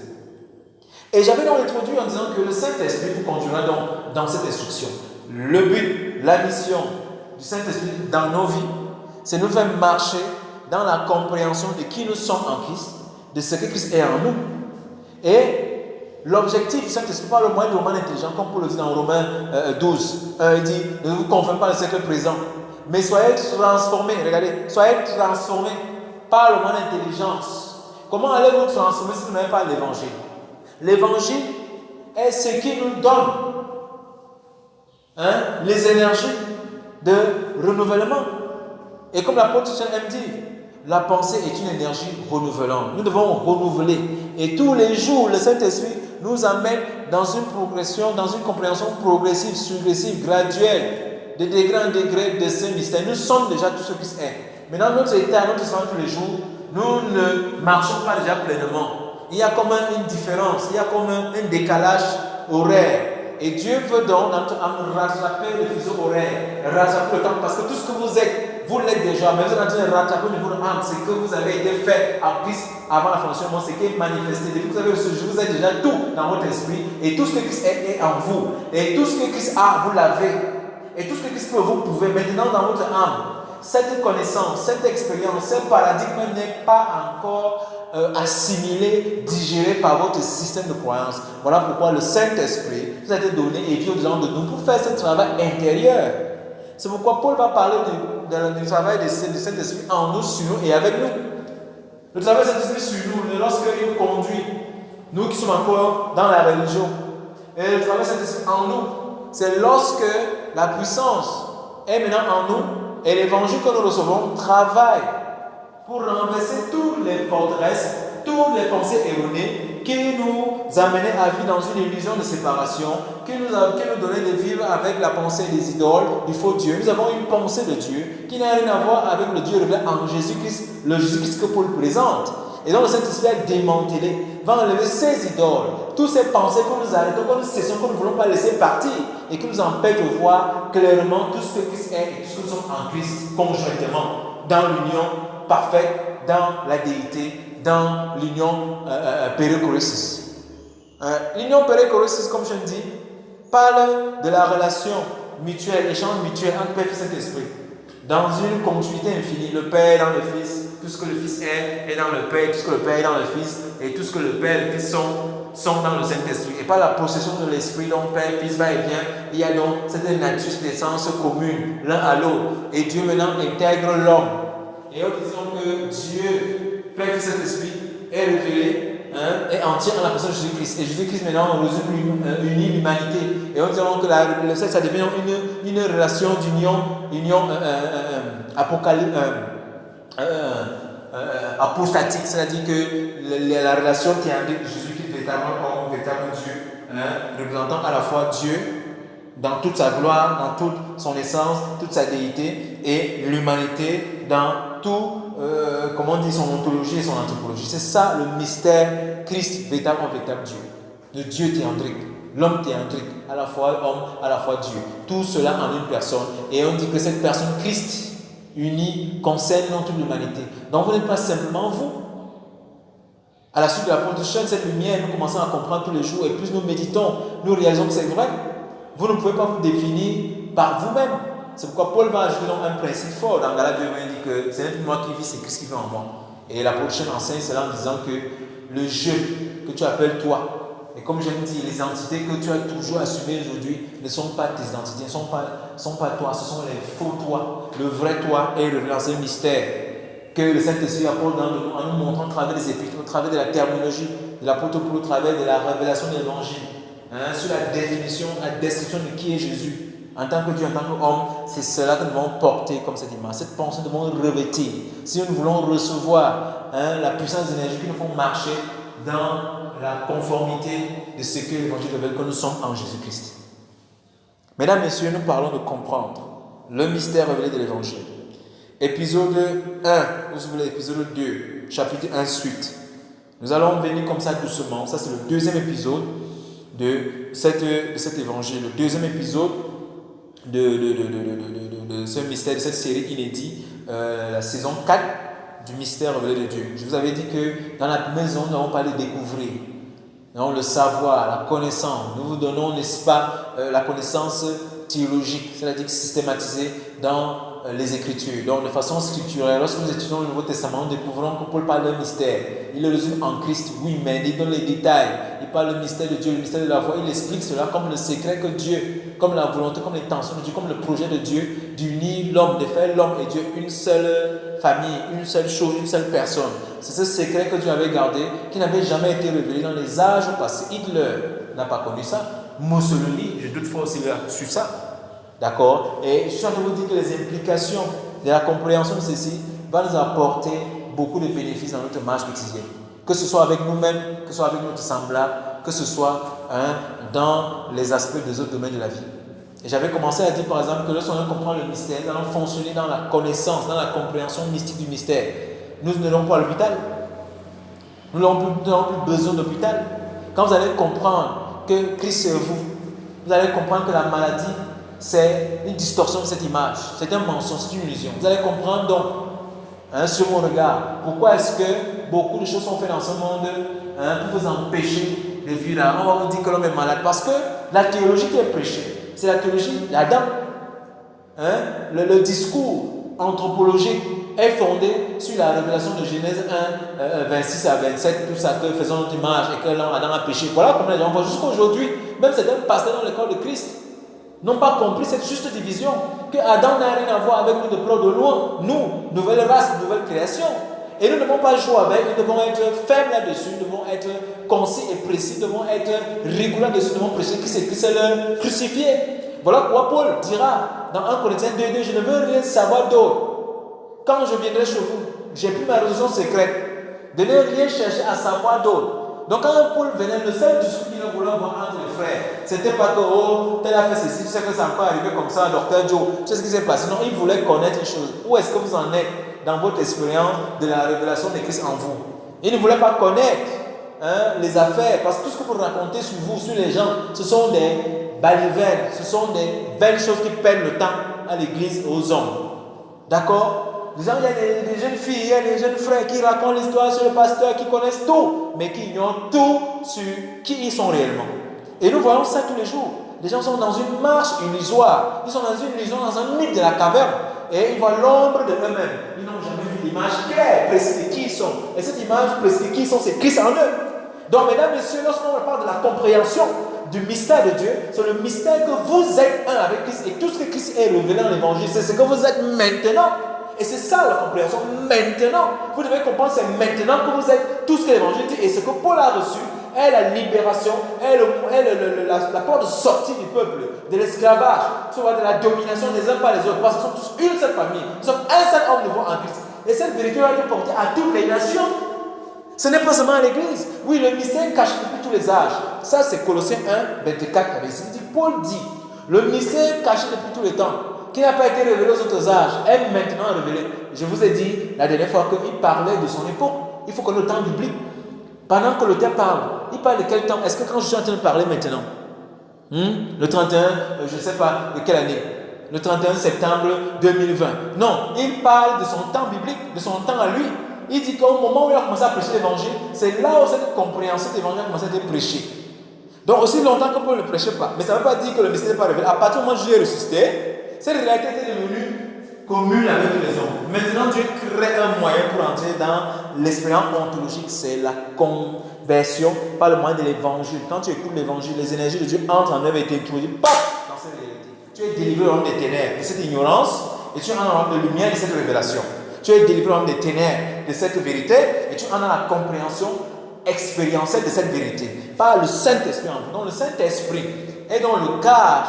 Et j'avais donc introduit en disant que le Saint-Esprit vous conduira donc dans cette instruction. Le but, la mission du Saint-Esprit dans nos vies, c'est de nous faire marcher dans la compréhension de qui nous sommes en Christ, de ce que Christ est en nous. Et l'objectif du Saint-Esprit, pas le moyen de roman intelligent, comme Paul le dit dans Romains 12, il dit, ne vous conformez pas au siècle présent, mais soyez transformés, regardez, soyez transformés par le moyen d'intelligence. Comment allez-vous transformer si vous n'avez pas l'évangile? L'évangile est ce qui nous donne les énergies de renouvellement. Et comme l'apôtre Jean aime dire, la pensée est une énergie renouvelante. Nous devons renouveler. Et tous les jours, le Saint-Esprit nous amène dans une progression, dans une compréhension progressive, successive, graduelle, de degré en degré de ce mystère. Nous sommes déjà tout ce qui est. Mais dans notre état, notre histoire tous les jours, nous ne marchons pas déjà pleinement. Il y a comme une différence, il y a comme un décalage horaire. Et Dieu veut donc dans notre âme rattraper le fuseau horaire, rattraper le temps, parce que tout ce que vous êtes, vous l'êtes déjà, mais vous êtes en train de rattraper au niveau de l'âme, c'est que vous avez été fait en Christ avant la fondation du monde, c'est qui est manifesté. Depuis que vous avez reçu, vous êtes déjà tout dans votre esprit, et tout ce que Christ est en vous, et tout ce que Christ a, vous l'avez, et tout ce que Christ peut, vous pouvez. Maintenant dans votre âme, cette connaissance, cette expérience, ce paradigme n'est pas encore assimilé, digéré par votre système de croyance. Voilà pourquoi le Saint-Esprit vous a été donné et vit au-dedans de nous pour faire ce travail intérieur. C'est pourquoi Paul va parler du travail du Saint-Esprit en nous, sur nous et avec nous. Le travail du Saint-Esprit sur nous, lorsqu'il conduit, nous qui sommes encore dans la religion, et le travail du Saint-Esprit en nous, c'est lorsque la puissance est maintenant en nous et l'évangile que nous recevons travaille pour renverser toutes les forteresses, toutes les pensées erronées qui nous amenaient à vivre dans une illusion de séparation, qui nous donnaient de vivre avec la pensée des idoles, du faux Dieu. Nous avons une pensée de Dieu qui n'a rien à voir avec le Dieu révélé en Jésus-Christ, le Jésus-Christ que Paul présente. Et donc le Saint-Esprit a démantelé, va enlever ces idoles, toutes ces pensées que nous arrêtons, que nous cessons, que nous ne voulons pas laisser partir et qui nous empêchent de voir clairement tout ce que Christ est et tout ce que nous sommes en Christ conjointement, dans l'union parfaite, dans la déité, dans l'union périchoresis. L'union périchoresis, comme je le dis, parle de la relation mutuelle, échange mutuel entre Père, Fils et Saint-Esprit. Dans une continuité infinie, le Père est dans le Fils, tout ce que le Fils est dans le Père, tout ce que le Père est dans le Fils, et tout ce que le Père et le Fils sont dans le Saint-Esprit. Et par la procession de l'Esprit, donc Père, Fils va et vient, il y a donc cette nature, cette essence commune l'un à l'autre. Et Dieu maintenant intègre l'homme. Et nous disons que Dieu, Père, Fils et Saint-Esprit, est révélé, est entier en la personne de Jésus-Christ. Et Jésus-Christ maintenant unit l'humanité. Et nous disons que ça devient une relation d'union apostatique, c'est-à-dire que la relation qui est avec Jésus-Christ, véritablement homme, véritable Dieu, représentant à la fois Dieu dans toute sa gloire, dans toute son essence, toute sa déité, et l'humanité dans tout, comment on dit, son ontologie et son anthropologie. C'est ça le mystère Christ, véritable Dieu. Le Dieu théandrique, l'homme théandrique, à la fois homme, à la fois Dieu. Tout cela en une personne. Et on dit que cette personne, Christ, unie, concerne toute l'humanité. Donc vous n'êtes pas simplement vous. À la suite de l'apôtre Jean, cette lumière, nous commençons à comprendre tous les jours. Et plus nous méditons, nous réalisons que c'est vrai. Vous ne pouvez pas vous définir par vous-même. C'est pourquoi Paul va ajouter donc un principe fort dans Galates 2, il dit que c'est n'est plus moi qui vis, c'est Christ qui vit en moi. Et l'apôtre Jean enseigne cela en disant que le je que tu appelles toi, et comme je le dis, les identités que tu as toujours assumées aujourd'hui ne sont pas tes identités, ne sont pas toi, ce sont les faux toi. Le vrai toi est révélé dans un mystère que le Saint-Esprit apporte en nous montrant au travers des épîtres, au travers de la terminologie de l'apôtre Paul, au travers de la révélation de l'évangile, sur la définition, la description de qui est Jésus. En tant que Dieu, en tant qu'homme, c'est cela que nous devons porter comme cette image. Cette pensée, nous devons revêtir. Si nous voulons recevoir la puissance d'énergie qui nous font marcher dans la conformité de ce que l'Évangile révèle, que nous sommes en Jésus-Christ. Mesdames, Messieurs, nous parlons de comprendre le mystère révélé de l'Évangile. Épisode 1, ou si vous voulez, épisode 2, chapitre 1, suite. Nous allons venir comme ça doucement. Ça, c'est le deuxième épisode de cet évangile, le deuxième épisode de ce mystère, de cette série inédite, la saison 4 du mystère révélé de Dieu. Je vous avais dit que dans la première saison, nous n'avons pas le découvrir, nous avons le savoir, la connaissance. Nous vous donnons, n'est-ce pas, la connaissance théologique, c'est-à-dire systématisée dans les Écritures, donc de façon structurelle. Lorsque nous étudions le Nouveau Testament, nous découvrons que Paul parle d'un mystère. Il le résume en Christ, oui, mais il donne les détails. Il parle du mystère de Dieu, le mystère de la foi. Il explique cela comme le secret que Dieu, comme la volonté, comme l'intention de Dieu, comme le projet de Dieu d'unir l'homme, de faire l'homme et Dieu une seule famille, une seule chose, une seule personne. C'est ce secret que Dieu avait gardé, qui n'avait jamais été révélé dans les âges passés. Hitler n'a pas connu ça. Mussolini, je doute fort s'il a su ça. D'accord? Et je suis en train de vous dire que les implications de la compréhension de ceci vont nous apporter beaucoup de bénéfices dans notre marche quotidienne. Que ce soit avec nous-mêmes, que ce soit avec notre semblable, que ce soit dans les aspects des autres domaines de la vie. Et j'avais commencé à dire par exemple que lorsqu'on comprend le mystère, nous allons fonctionner dans la connaissance, dans la compréhension mystique du mystère. Nous n'allons pas à l'hôpital. Nous n'avons plus besoin d'hôpital. Quand vous allez comprendre que Christ c'est vous allez comprendre que la maladie c'est une distorsion de cette image. C'est un mensonge, c'est une illusion. Vous allez comprendre donc, sur mon regard, pourquoi est-ce que beaucoup de choses sont faites dans ce monde pour vous empêcher de vivre là. On va vous dire que l'homme est malade. Parce que la théologie qui est prêchée, c'est la théologie d'Adam. Le discours anthropologique est fondé sur la révélation de Genèse 1, 26 à 27, tout ça, que faisons notre image et que Adam a péché. Voilà comment les gens voient jusqu'à aujourd'hui. Même certains pasteurs dans le corps de Christ n'ont pas compris cette juste division, que Adam n'a rien à voir avec nous de près de loin. Nous, nouvelle race, nouvelle création. Et nous ne devons pas jouer avec, nous devons être fermes là-dessus, nous devons être concis et précis, nous devons être rigoureux là-dessus, nous devons prêcher Christ et Christ est le crucifié. Voilà pourquoi Paul dira dans 1 Corinthiens 2:2, je ne veux rien savoir d'autre. Quand je viendrai chez vous, j'ai pris ma résolution secrète de ne rien chercher à savoir d'autre. Donc quand Paul venait, le seul discours qu'il voulait avoir entre les frères, c'était pas que oh, tel a fait ceci, tu sais que ça peut arriver comme ça, docteur Joe, tu sais ce qui s'est passé. Non, il voulait connaître une chose. Où est-ce que vous en êtes dans votre expérience de la révélation de Christ en vous? Il ne voulait pas connaître les affaires, parce que tout ce que vous racontez sur vous, sur les gens, ce sont des balivernes, ce sont des belles choses qui perdent le temps à l'église et aux hommes. D'accord? Il y a des jeunes filles, il y a des jeunes frères qui racontent l'histoire sur le pasteur, qui connaissent tout, mais qui ignorent tout sur qui ils sont réellement. Et nous voyons ça tous les jours. Les gens sont dans une marche illusoire. Ils sont dans une illusion, dans un mythe de la caverne. Et ils voient l'ombre de eux-mêmes. Ils n'ont jamais vu l'image claire, précise de qui ils sont. Et cette image précise de qui ils sont, c'est Christ en eux. Donc, mesdames, messieurs, lorsqu'on parle de la compréhension du mystère de Dieu, c'est le mystère que vous êtes un avec Christ. Et tout ce que Christ est révélé dans l'évangile, c'est ce que vous êtes maintenant. Et c'est ça la compréhension. Maintenant, vous devez comprendre, c'est maintenant que vous êtes tout ce que l'évangile dit. Et ce que Paul a reçu est la libération, est la porte de sortie du peuple, de l'esclavage, de la domination des uns par les autres. Parce qu'ils sont tous une seule famille. Nous sommes un seul homme nouveau en Christ. Et cette vérité va être portée à toutes les nations. Ce n'est pas seulement à l'église. Oui, le mystère caché depuis tous les âges. Ça, c'est Colossiens 1, 24. Paul dit, le mystère caché depuis tous les temps, qui n'a pas été révélé aux autres âges, est maintenant révélé. Je vous ai dit la dernière fois qu'il parlait de son époque. Il faut que le temps biblique, pendant que l'auteur parle, il parle de quel temps? Est-ce que quand je suis en train de parler maintenant, le 31, je ne sais pas de quelle année, le 31 septembre 2020, non, il parle de son temps biblique, de son temps à lui. Il dit qu'au moment où il a commencé à prêcher l'évangile, c'est là où cette compréhension de l'évangile a commencé à être prêchée. Donc aussi longtemps que Paul ne prêchait pas, mais ça ne veut pas dire que le mystère n'est pas révélé. À partir du moment où Jésus est ressuscité, cette réalité était devenue commune avec les hommes. Maintenant, Dieu crée un moyen pour entrer dans l'expérience ontologique, c'est la conversion par le moyen de l'évangile. Quand tu écoutes l'évangile, les énergies de Dieu entrent en œuvre et t'introduisent dans cette réalité. Tu es délivré au homme des ténèbres, de cette ignorance, et tu entres dans de lumière de cette révélation. Tu es délivré au homme des ténèbres, de cette vérité, et tu entres dans la compréhension expérientielle de cette vérité par le Saint-Esprit en vous. Donc le Saint-Esprit est dans le cadre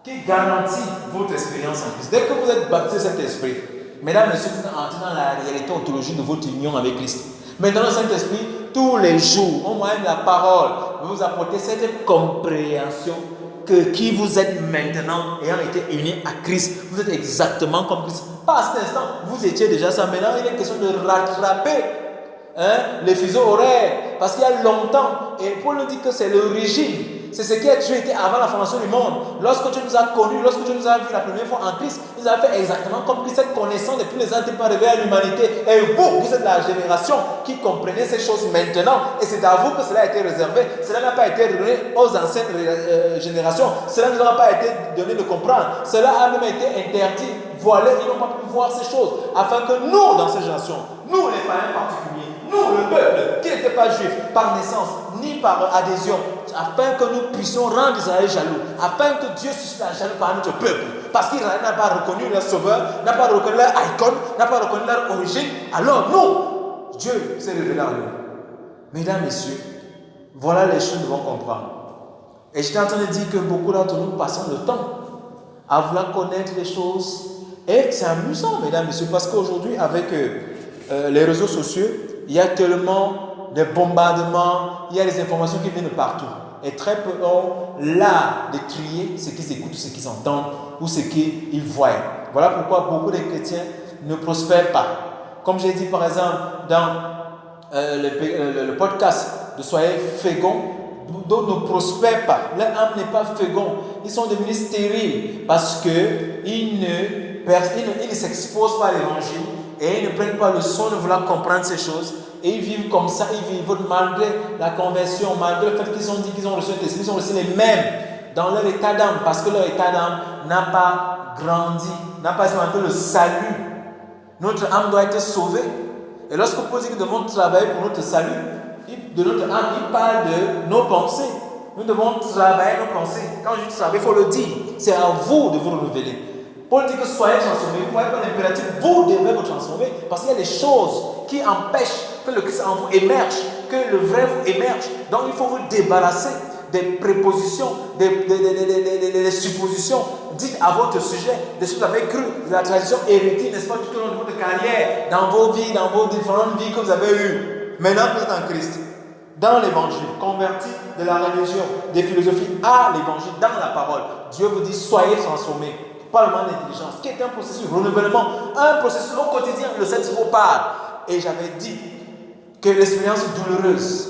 qui garantit votre expérience en Christ. Dès que vous êtes baptisé Saint-Esprit, mesdames et messieurs, vous êtes entrés dans la réalité ontologique de votre union avec Christ. Maintenant le Saint-Esprit, tous les jours, au moyen de la parole, vous apportez cette compréhension que qui vous êtes maintenant, ayant été unis à Christ, vous êtes exactement comme Christ. Pas à cet instant, vous étiez déjà ça. Maintenant, il est question de rattraper les fuseaux horaires, parce qu'il y a longtemps, et Paul nous dit que c'est l'origine, c'est ce qui a toujours été avant la formation du monde. Lorsque Dieu nous a connus, lorsque Dieu nous a vus la première fois en Christ, il nous a fait exactement comme Christ. Cette connaissance depuis les années pas révélée à l'humanité. Et vous êtes la génération qui comprenez ces choses maintenant, et c'est à vous que cela a été réservé. Cela n'a pas été donné aux anciennes générations. Cela ne leur a pas été donné de comprendre. Cela a même été interdit voilés, ils n'ont pas pu voir ces choses. Afin que nous, dans cette génération, nous les païens particuliers, nous le peuple qui n'était pas juif par naissance, ni par adhésion, afin que nous puissions rendre Israël jaloux, afin que Dieu suscite la jaloux par notre peuple. Parce qu'Israël n'a pas reconnu leur sauveur, n'a pas reconnu leur icône, n'a pas reconnu leur origine. Alors nous, Dieu s'est révélé à nous. Mesdames, messieurs, voilà les choses que nous devons comprendre. Et j'étais en train de dire que beaucoup d'entre nous passons le temps à vouloir connaître les choses. Et c'est amusant, mesdames, messieurs, parce qu'aujourd'hui, avec les réseaux sociaux, il y a tellement de bombardements, il y a des informations qui viennent de partout. Et très peu ont l'art de trier ce qu'ils écoutent, ce qu'ils entendent ou ce qu'ils voient. Voilà pourquoi beaucoup de chrétiens ne prospèrent pas. Comme j'ai dit par exemple dans le podcast de Soyez Féconds, d'autres ne prospèrent pas. Leur âme n'est pas féconde. Ils sont devenus stériles parce qu'ils ne s'exposent pas à l'évangile et ils ne prennent pas le soin de vouloir comprendre ces choses. Et ils vivent comme ça, ils vivent malgré la conversion, malgré le fait qu'ils ont dit qu'ils ont reçu l'esprit, ils ont reçu les mêmes dans leur état d'âme, parce que leur état d'âme n'a pas grandi, n'a pas expérimenté le salut. Notre âme doit être sauvée. Et lorsque Paul dit que nous devons travailler pour notre salut, de notre âme, il parle de nos pensées. Nous devons travailler nos pensées. Quand je dis travailler, il faut le dire. C'est à vous de vous renouveler. Paul dit que soyez transformés. Vous voyez par l'impératif, vous devez vous transformer. Parce qu'il y a des choses qui empêchent que le Christ en vous émerge, que le vrai vous émerge. Donc il faut vous débarrasser des prépositions, des suppositions dites à votre sujet, des choses que vous avez cru, de la tradition hérétique, n'est-ce pas, tout au long de votre carrière, dans vos vies, dans vos différentes vies que vous avez eues. Maintenant, vous êtes en Christ. Dans l'évangile, converti de la religion, des philosophies à l'évangile, dans la parole. Dieu vous dit, soyez transformés. Parlement d'intelligence, qui est un processus de renouvellement, un processus au quotidien, le Saint-Esprit parle. Et j'avais dit que l'expérience douloureuse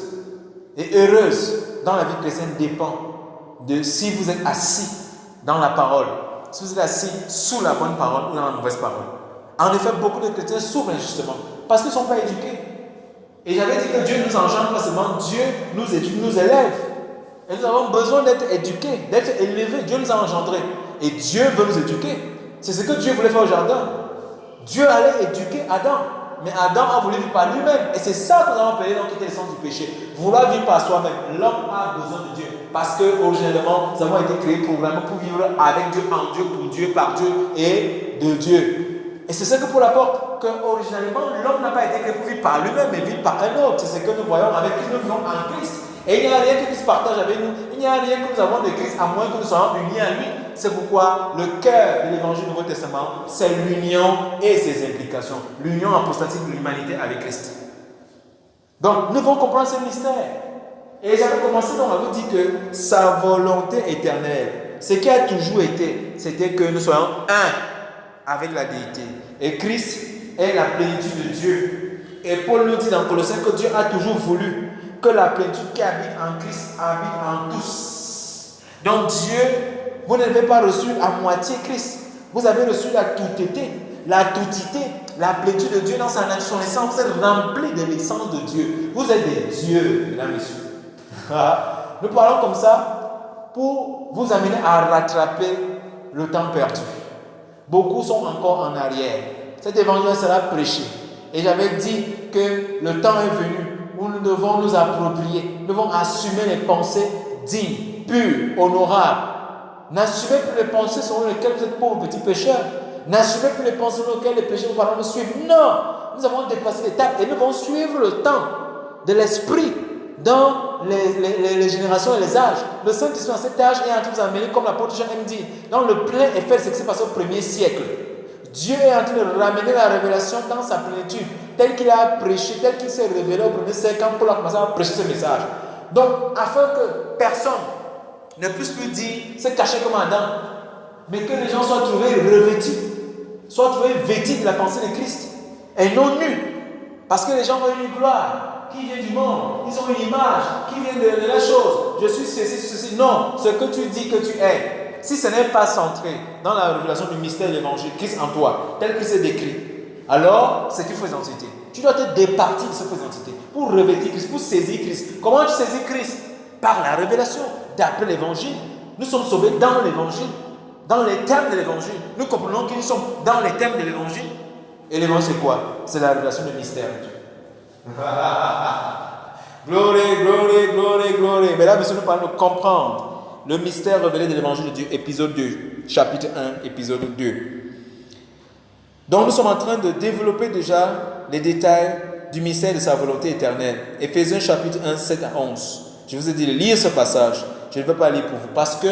et heureuse dans la vie chrétienne dépend de si vous êtes assis dans la parole, si vous êtes assis sous la bonne parole ou dans la mauvaise parole. En effet, beaucoup de chrétiens souffrent injustement parce qu'ils ne sont pas éduqués. Et j'avais dit que Dieu nous engendre pas seulement, Dieu nous éduque, nous élève. Et nous avons besoin d'être éduqués, d'être élevés. Dieu nous a engendrés. Et Dieu veut nous éduquer. C'est ce que Dieu voulait faire au jardin. Dieu allait éduquer Adam. Mais Adam a voulu vivre par lui-même. Et c'est ça que nous avons appelé dans quitter le sens du péché. Vouloir vivre par soi-même. L'homme a besoin de Dieu. Parce que originellement, nous avons été créés, programmés pour vivre avec Dieu, en Dieu, pour Dieu, par Dieu et de Dieu. Et c'est ce que Paul apporte, qu'originalement, l'homme n'a pas été créé pour vivre par lui-même, mais vivre par un autre. C'est ce que nous voyons avec qui nous vivons en Christ. Et il n'y a rien que Christ partage avec nous. Il n'y a rien que nous avons de Christ, à moins que nous soyons unis à lui. C'est pourquoi le cœur de l'évangile du Nouveau Testament, c'est l'union et ses implications. L'union apostatique de l'humanité avec Christ. Donc, nous devons comprendre ce mystère. Et j'avais commencé donc à vous dire que sa volonté éternelle, ce qui a toujours été, c'était que nous soyons un avec la déité. Et Christ est la plénitude de Dieu. Et Paul nous dit dans Colossiens que Dieu a toujours voulu que la plénitude qui habite en Christ habite en tous. Donc Dieu, vous n'avez pas reçu à moitié Christ. Vous avez reçu la toutité, la toutité, la plénitude de Dieu dans sa nature, son essence. Vous êtes rempli de l'essence de Dieu. Vous êtes des dieux, mesdames et messieurs. Nous parlons comme ça pour vous amener à rattraper le temps perdu. Beaucoup sont encore en arrière. Cet évangile sera prêché. Et j'avais dit que le temps est venu où nous devons nous approprier, nous devons assumer les pensées dignes, pures, honorables. N'assumez plus les pensées selon lesquelles vous êtes pauvres petits pécheurs. N'assumez plus les pensées selon lesquelles les pécheurs vous parlent de suivre. Non, nous avons dépassé l'étape et nous devons suivre le temps de l'esprit dans les générations et les âges. Le Saint-Esprit dans cet âge est en train de vous amener, comme l'apôtre Jean aime dire, dans le plein effet de ce qui s'est passé au premier siècle. Dieu est en train de ramener la révélation dans sa plénitude, tel qu'il a prêché, tel qu'il s'est révélé au premier siècle quand Paul a commencé à prêcher ce message. Donc, afin que personne ne puisse plus dire, se cacher comme Adam, mais que les gens soient trouvés revêtus, soient trouvés vêtus de la pensée de Christ, et non nus. Parce que les gens ont une gloire qui vient du monde, ils ont une image qui vient de la chose. Je suis ceci. Non, ce que tu dis que tu es. Si ce n'est pas centré dans la révélation du mystère de l'évangile, Christ en toi, tel qu'il s'est décrit, alors c'est une fausse identité. Tu dois te départir de cette fausse identité pour revêtir Christ, pour saisir Christ. Comment tu saisis Christ? Par la révélation, d'après l'évangile. Nous sommes sauvés dans l'évangile. dans les termes de l'évangile. Nous comprenons que nous sommes dans les termes de l'évangile. Et l'évangile, c'est quoi? C'est la révélation du mystère de Dieu. Glory, glory, glory, glory. Mais là, monsieur, nous parlons de comprendre le mystère révélé de l'évangile de Dieu, épisode 2, chapitre 1, épisode 2. Donc, nous sommes en train de développer déjà les détails du mystère de sa volonté éternelle. Éphésiens chapitre 1, 7 à 11. Je vous ai dit de lire ce passage. Je ne vais pas lire pour vous parce que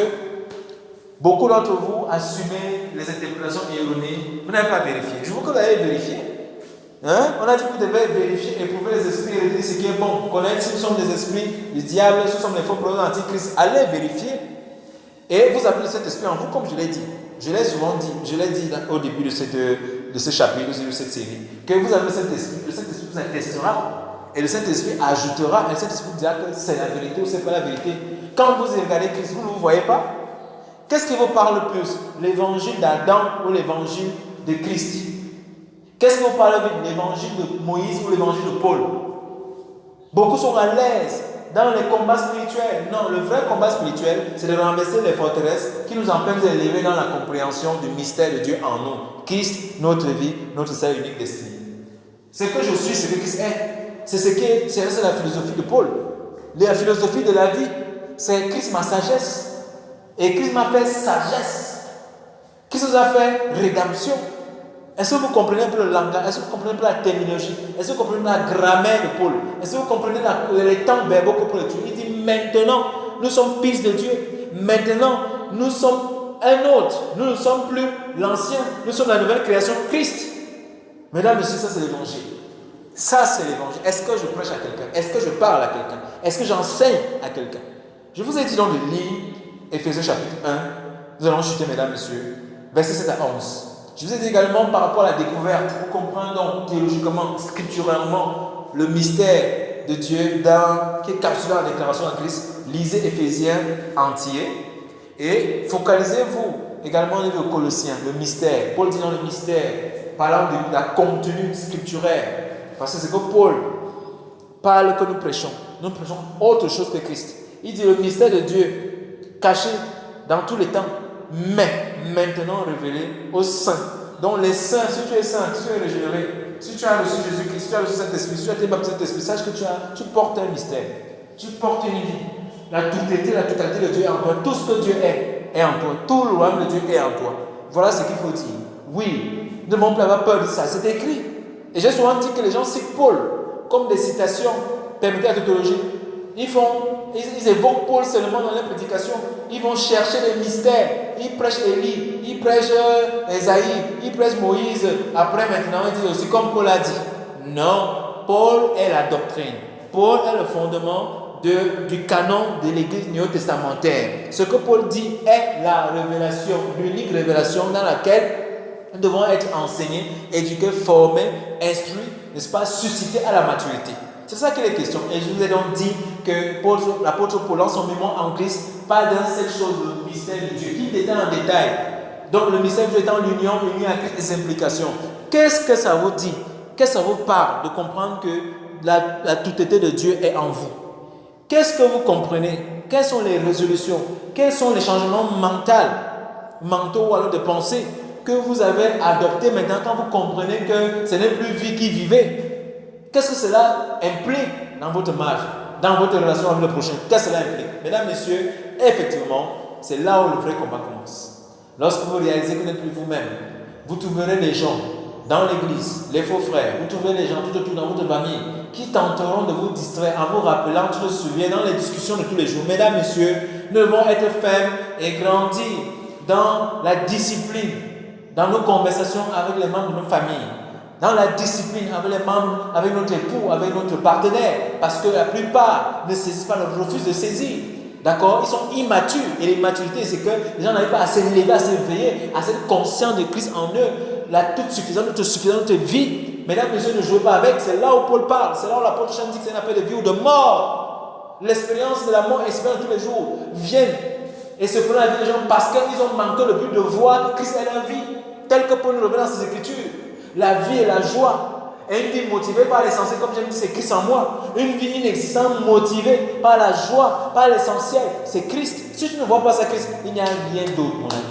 beaucoup d'entre vous assumez les interprétations erronées. Vous n'avez pas vérifié. Je veux que vous ayez vérifié. Hein? On a dit que vous devez vérifier, éprouver les esprits et ce qui est bon. Connaître si nous sommes des esprits du diable, si nous sommes des faux prophètes antichrist. Allez vérifier. Et vous appelez cet esprit en vous, comme je l'ai dit. Je l'ai souvent dit. Je l'ai dit au début de ce chapitre, de cette série. Que vous avez cet esprit. Le Saint-Esprit vous attestera. Et le Saint-Esprit ajoutera. Et le Saint-Esprit vous dira que c'est la vérité ou c'est pas la vérité. Quand vous regardez Christ, vous ne vous voyez pas. Qu'est-ce qui vous parle le plus? L'évangile d'Adam ou l'évangile de Christ? Qu'est-ce qui vous parle le plus? L'évangile de Moïse ou l'évangile de Paul? Beaucoup sont à l'aise dans les combats spirituels. Non, le vrai combat spirituel, c'est de renverser les forteresses qui nous empêchent d'élever dans la compréhension du mystère de Dieu en nous. Christ, notre vie, notre seul unique destinée. Ce que je suis, ce que Christ est. C'est la philosophie de Paul. La philosophie de la vie, c'est Christ ma sagesse. Et Christ m'a fait sagesse. Christ nous a fait rédemption. Est-ce que vous comprenez un peu le langage? Est-ce que vous comprenez un peu la terminologie? Est-ce que vous comprenez la grammaire de Paul? Est-ce que vous comprenez les temps verbaux que Paul utilise? Il dit maintenant, nous sommes fils de Dieu. Maintenant, nous sommes un autre. Nous ne sommes plus l'ancien. Nous sommes la nouvelle création Christ. Mesdames et messieurs, ça c'est l'évangile. Ça c'est l'évangile. Est-ce que je prêche à quelqu'un? Est-ce que je parle à quelqu'un? Est-ce que j'enseigne à quelqu'un? Je vous ai dit donc de lire Éphésiens chapitre 1. Nous allons chuter, mesdames et messieurs, versets 7 à 11. Je vous ai dit également par rapport à la découverte, pour comprendre donc théologiquement, scripturalement, le mystère de Dieu qui est capturé dans la déclaration de Christ. Lisez Éphésiens entier et focalisez-vous également au niveau de Colossiens, le mystère. Paul dit dans le mystère, parlant de la contenu scripturaire. Parce que c'est que Paul parle que nous prêchons autre chose que Christ. Il dit le mystère de Dieu caché dans tous les temps, mais maintenant révélé aux saints. Donc les saints, si tu es saint, si tu es régénéré, si tu as reçu Jésus-Christ, si tu as reçu Saint-Esprit, si tu as été baptisé Saint-Esprit, sache que tu portes un mystère. Tu portes une vie. La totalité de Dieu est en toi. Tout ce que Dieu est en toi. Tout le royaume de Dieu est en toi. Voilà ce qu'il faut dire. Oui, ne devons plus avoir peur de ça. C'est écrit. Et j'ai souvent dit que les gens citent Paul comme des citations permettées à la tautologie. Ils évoquent Paul seulement dans les prédications. Ils vont chercher les mystères. Ils prêchent Élie, ils prêchent Esaïe, ils prêchent Moïse. Après, maintenant, ils disent aussi comme Paul a dit. Non, Paul est la doctrine. Paul est le fondement du canon de l'Église néo-testamentaire. Ce que Paul dit est la révélation, l'unique révélation dans laquelle nous devons être enseignés, éduqués, formés, instruits, n'est-ce pas, suscités à la maturité. C'est ça qu'il est question. Et je vous ai donc dit que l'apôtre Paul, en son mémoire en Christ, parle d'un seule chose, le mystère de Dieu, qui détaille en détail. Donc le mystère de Dieu étant l'union unie à Christ et ses implications. Qu'est-ce que ça vous dit? Qu'est-ce que ça vous parle de comprendre que la totalité de Dieu est en vous? Qu'est-ce que vous comprenez? Quelles sont les résolutions? Quels sont les changements mentaux ou alors de pensée que vous avez adoptés maintenant quand vous comprenez que ce n'est plus vie qui vivez? Qu'est-ce que cela implique dans votre marche, dans votre relation avec le prochain? Qu'est-ce que cela implique? Mesdames, messieurs, effectivement, c'est là où le vrai combat commence. Lorsque vous réalisez que vous n'êtes plus vous-même, vous trouverez des gens dans l'église, les faux frères, vous trouverez des gens tout autour dans votre famille qui tenteront de vous distraire en vous rappelant, tu te souviens, dans les discussions de tous les jours. Mesdames, messieurs, nous devons être fermes et grandir dans la discipline, dans nos conversations avec les membres de nos familles, dans la discipline avec les membres, avec notre époux, avec notre partenaire, parce que la plupart ne saisissent pas, ne refusent de saisir. D'accord? Ils sont immatures. Et l'immaturité, c'est que les gens n'arrivent pas à s'élever, à s'éveiller, à être conscients de Christ en eux. La toute suffisante, notre suffisante vie. Mesdames, messieurs, ne jouez pas avec. C'est là où Paul parle. C'est là où l'apôtre Jean dit que c'est une affaire de vie ou de mort. L'expérience de la mort expérience tous les jours viennent et se prennent la vie des gens parce qu'ils ont manqué le but de voir que Christ est la vie, tel que Paul nous révèle dans ses Écritures. La vie et la joie. Et une vie motivée par l'essentiel, comme j'aime dire, c'est Christ en moi. Une vie inexistante motivée par la joie, par l'essentiel, c'est Christ. Si tu ne vois pas ça, Christ, il n'y a rien d'autre, mon ami.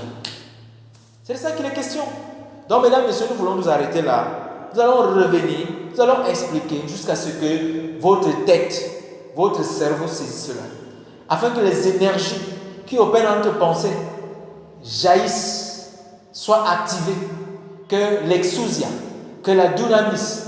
C'est de ça qu'il est question. Donc, mesdames et messieurs, nous voulons nous arrêter là. Nous allons revenir, nous allons expliquer jusqu'à ce que votre tête, votre cerveau saisisse cela. Afin que les énergies qui opèrent dans notre pensée jaillissent, soient activées, que l'exousia, que la dunamis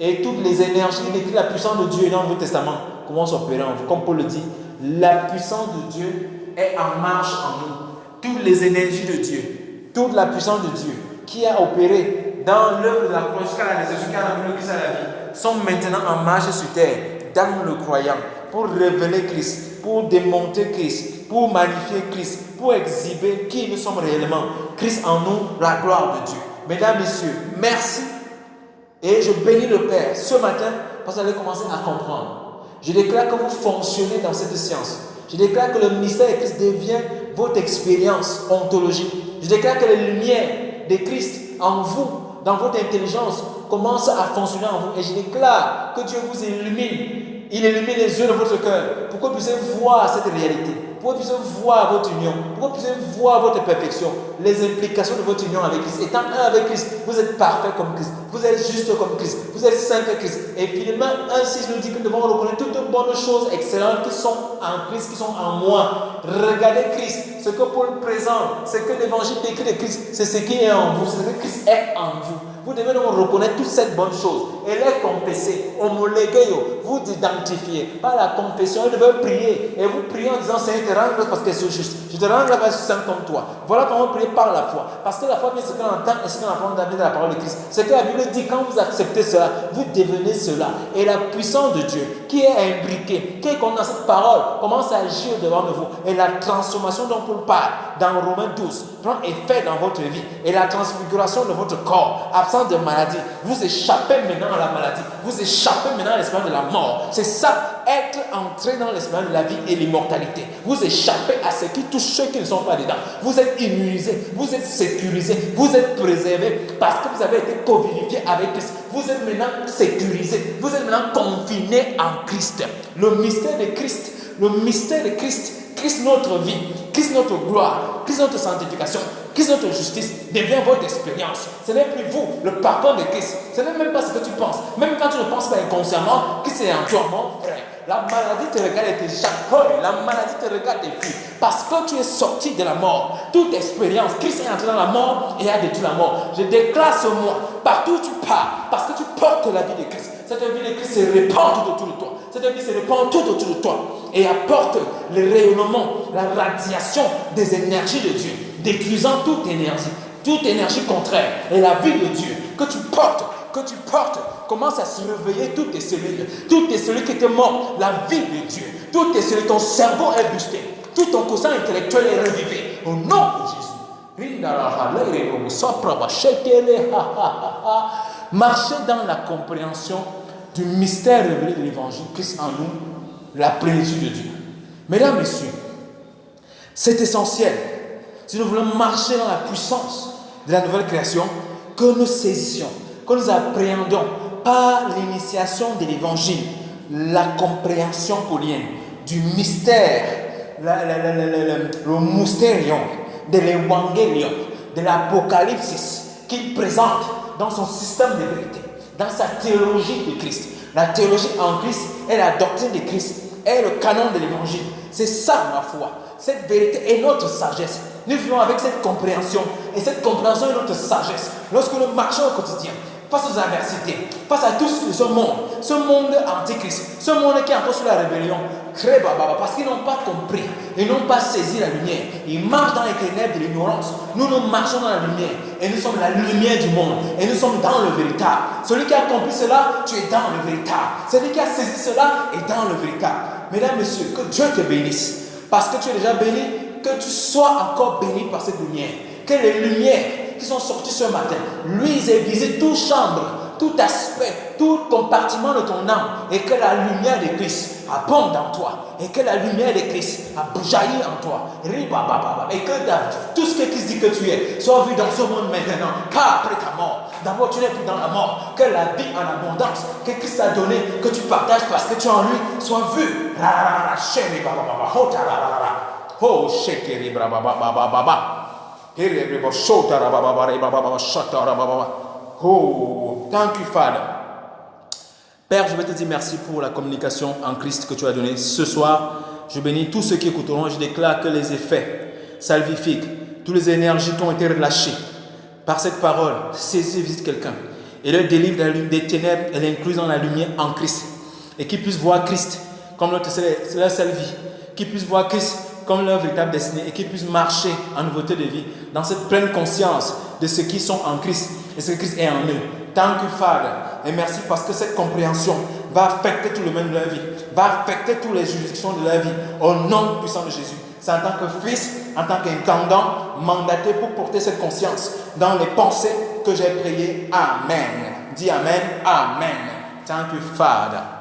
et toutes les énergies, la puissance de Dieu dans le Nouveau Testament commencent à opérer en vous. Comme Paul le dit, la puissance de Dieu est en marche en nous. Toutes les énergies de Dieu, toute la puissance de Dieu qui a opéré dans l'œuvre de la croix jusqu'à la résurrection, qui a amené le Christ à la vie, sont maintenant en marche sur terre, dans le croyant, pour révéler Christ, pour démontrer Christ, pour magnifier Christ, pour exhiber qui nous sommes réellement. Christ en nous, la gloire de Dieu. Mesdames, messieurs, merci. Et je bénis le Père ce matin parce que vous allez commencer à comprendre. Je déclare que vous fonctionnez dans cette science. Je déclare que le mystère de Christ devient votre expérience ontologique. Je déclare que les lumières de Christ en vous, dans votre intelligence, commencent à fonctionner en vous. Et je déclare que Dieu vous illumine. Il illumine les yeux de votre cœur pour que vous puissiez voir cette réalité, pour que vous puissiez voir votre union, pour que vous puissiez voir votre perfection, les implications de votre union avec Christ. Étant un avec Christ, vous êtes parfait comme Christ, vous êtes juste comme Christ, vous êtes saint comme Christ. Et finalement, 1,6 nous dit que nous devons reconnaître toutes les bonnes choses excellentes qui sont en Christ, qui sont en moi. Regardez Christ, ce que Paul présente, ce que l'évangile décrit de Christ, c'est ce qui est en vous, c'est ce que Christ est en vous. Vous devez donc reconnaître toutes ces bonnes choses et les confesser, homologuer, vous identifier par la confession. Vous devez prier et vous priez en disant Seigneur, je te rends grâce parce que c'est juste. Je te rends grâce parce que je suis saint comme toi. Voilà comment prier par la foi. Parce que la foi vient ce qu'on entend et ce qu'on apprend de la parole de Christ. C'est que la Bible dit quand vous acceptez cela, vous devenez cela. Et la puissance de Dieu qui est imbriquée, qui est comme dans cette parole, commence à agir devant vous. Et la transformation dont Paul parle dans Romains 12 prend effet dans votre vie. Et la transfiguration de votre corps, absence de maladie. Vous échappez maintenant à la maladie. Vous échappez maintenant à l'esprit de la mort. C'est ça, être entré dans l'esprit de la vie et l'immortalité. Vous échappez à ce qui touche ceux qui ne sont pas dedans. Vous êtes immunisés, vous êtes sécurisés, vous êtes préservés parce que vous avez été co-vivifiés avec Christ. Vous êtes maintenant sécurisés, vous êtes maintenant confinés en Christ. Le mystère de Christ, le mystère de Christ, Christ notre vie, Christ notre gloire, Christ notre sanctification, Christ notre justice devient votre expérience. Ce n'est plus vous, le parfum de Christ. Ce n'est même pas ce que tu penses. Même quand tu ne penses pas inconsciemment, Christ est en toi, mon frère. La maladie te regarde et te chapeau. La maladie te regarde et fuit. Parce que tu es sorti de la mort. Toute expérience, Christ est entré dans la mort et a détruit la mort. Je déclare ce mois, partout où tu pars, parce que tu portes la vie de Christ. Cette vie de Christ se répand tout autour de toi. Cette vie se répand tout autour de toi. Et apporte le rayonnement, la radiation des énergies de Dieu. Détruisant toute énergie contraire. Et la vie de Dieu que tu portes, commence à se réveiller toutes tes cellules qui étaient mortes, la vie de Dieu, toutes tes cellules, ton cerveau est boosté, tout ton quotient intellectuel est revivé. Au nom de Jésus. Marchez dans la compréhension du mystère révélé de l'évangile, Christ en nous, la plénitude de Dieu. Mesdames, messieurs, c'est essentiel. Si nous voulons marcher dans la puissance de la nouvelle création, que nous saisissions, que nous appréhendons par l'initiation de l'évangile, la compréhension paulienne du mystère, le mystérium de l'évangélium, de l'Apocalypse qu'il présente dans son système de vérité, dans sa théologie de Christ. La théologie en Christ est la doctrine de Christ, est le canon de l'évangile. C'est ça ma foi. Cette vérité est notre sagesse. Nous vivons avec cette compréhension. Et cette compréhension est notre sagesse. Lorsque nous marchons au quotidien, face aux adversités, face à tout ce monde antichrist, ce monde qui est encore sous la rébellion, parce qu'ils n'ont pas compris, ils n'ont pas saisi la lumière. Ils marchent dans les ténèbres de l'ignorance. Nous marchons dans la lumière. Et nous sommes la lumière du monde. Et nous sommes dans le véritable. Celui qui a compris cela, tu es dans le véritable. Celui qui a saisi cela est dans le véritable. Mesdames, messieurs, que Dieu te bénisse. Parce que tu es déjà béni, que tu sois encore béni par cette lumière. Que les lumières qui sont sorties ce matin luisent et visent toute chambre, tout aspect, tout compartiment de ton âme. Et que la lumière de Christ abonde en toi. Et que la lumière de Christ jaillit en toi. Et que tout ce que Christ dit que tu es soit vu dans ce monde maintenant. Car après ta mort, d'abord tu n'es plus dans la mort. Que la vie en abondance que Christ t'a donné, que tu partages parce que tu es en lui, soit vu. Oh, thank you, Father. Père, je veux te dire merci pour la communication en Christ que tu as donnée. Ce soir, je bénis tous ceux qui écouteront. Je déclare que les effets salvifiques, toutes les énergies qui ont été relâchées par cette parole, saisis et visite quelqu'un et le délivre des ténèbres et l'inclus dans la lumière en Christ. Et qu'ils puissent voir Christ comme leur seule vie. Qu'ils puissent voir Christ comme leur véritable destinée et qu'ils puissent marcher en nouveauté de vie dans cette pleine conscience de ce qu'ils sont en Christ et ce que Christ est en eux. Thank you, Father. Et merci parce que cette compréhension va affecter tout le monde de leur vie, va affecter toutes les juridictions de leur vie au nom puissant de Jésus. C'est en tant que fils, en tant qu'intendant, mandaté pour porter cette conscience dans les pensées que j'ai priées. Amen. Dis Amen. Amen. Thank you, Father.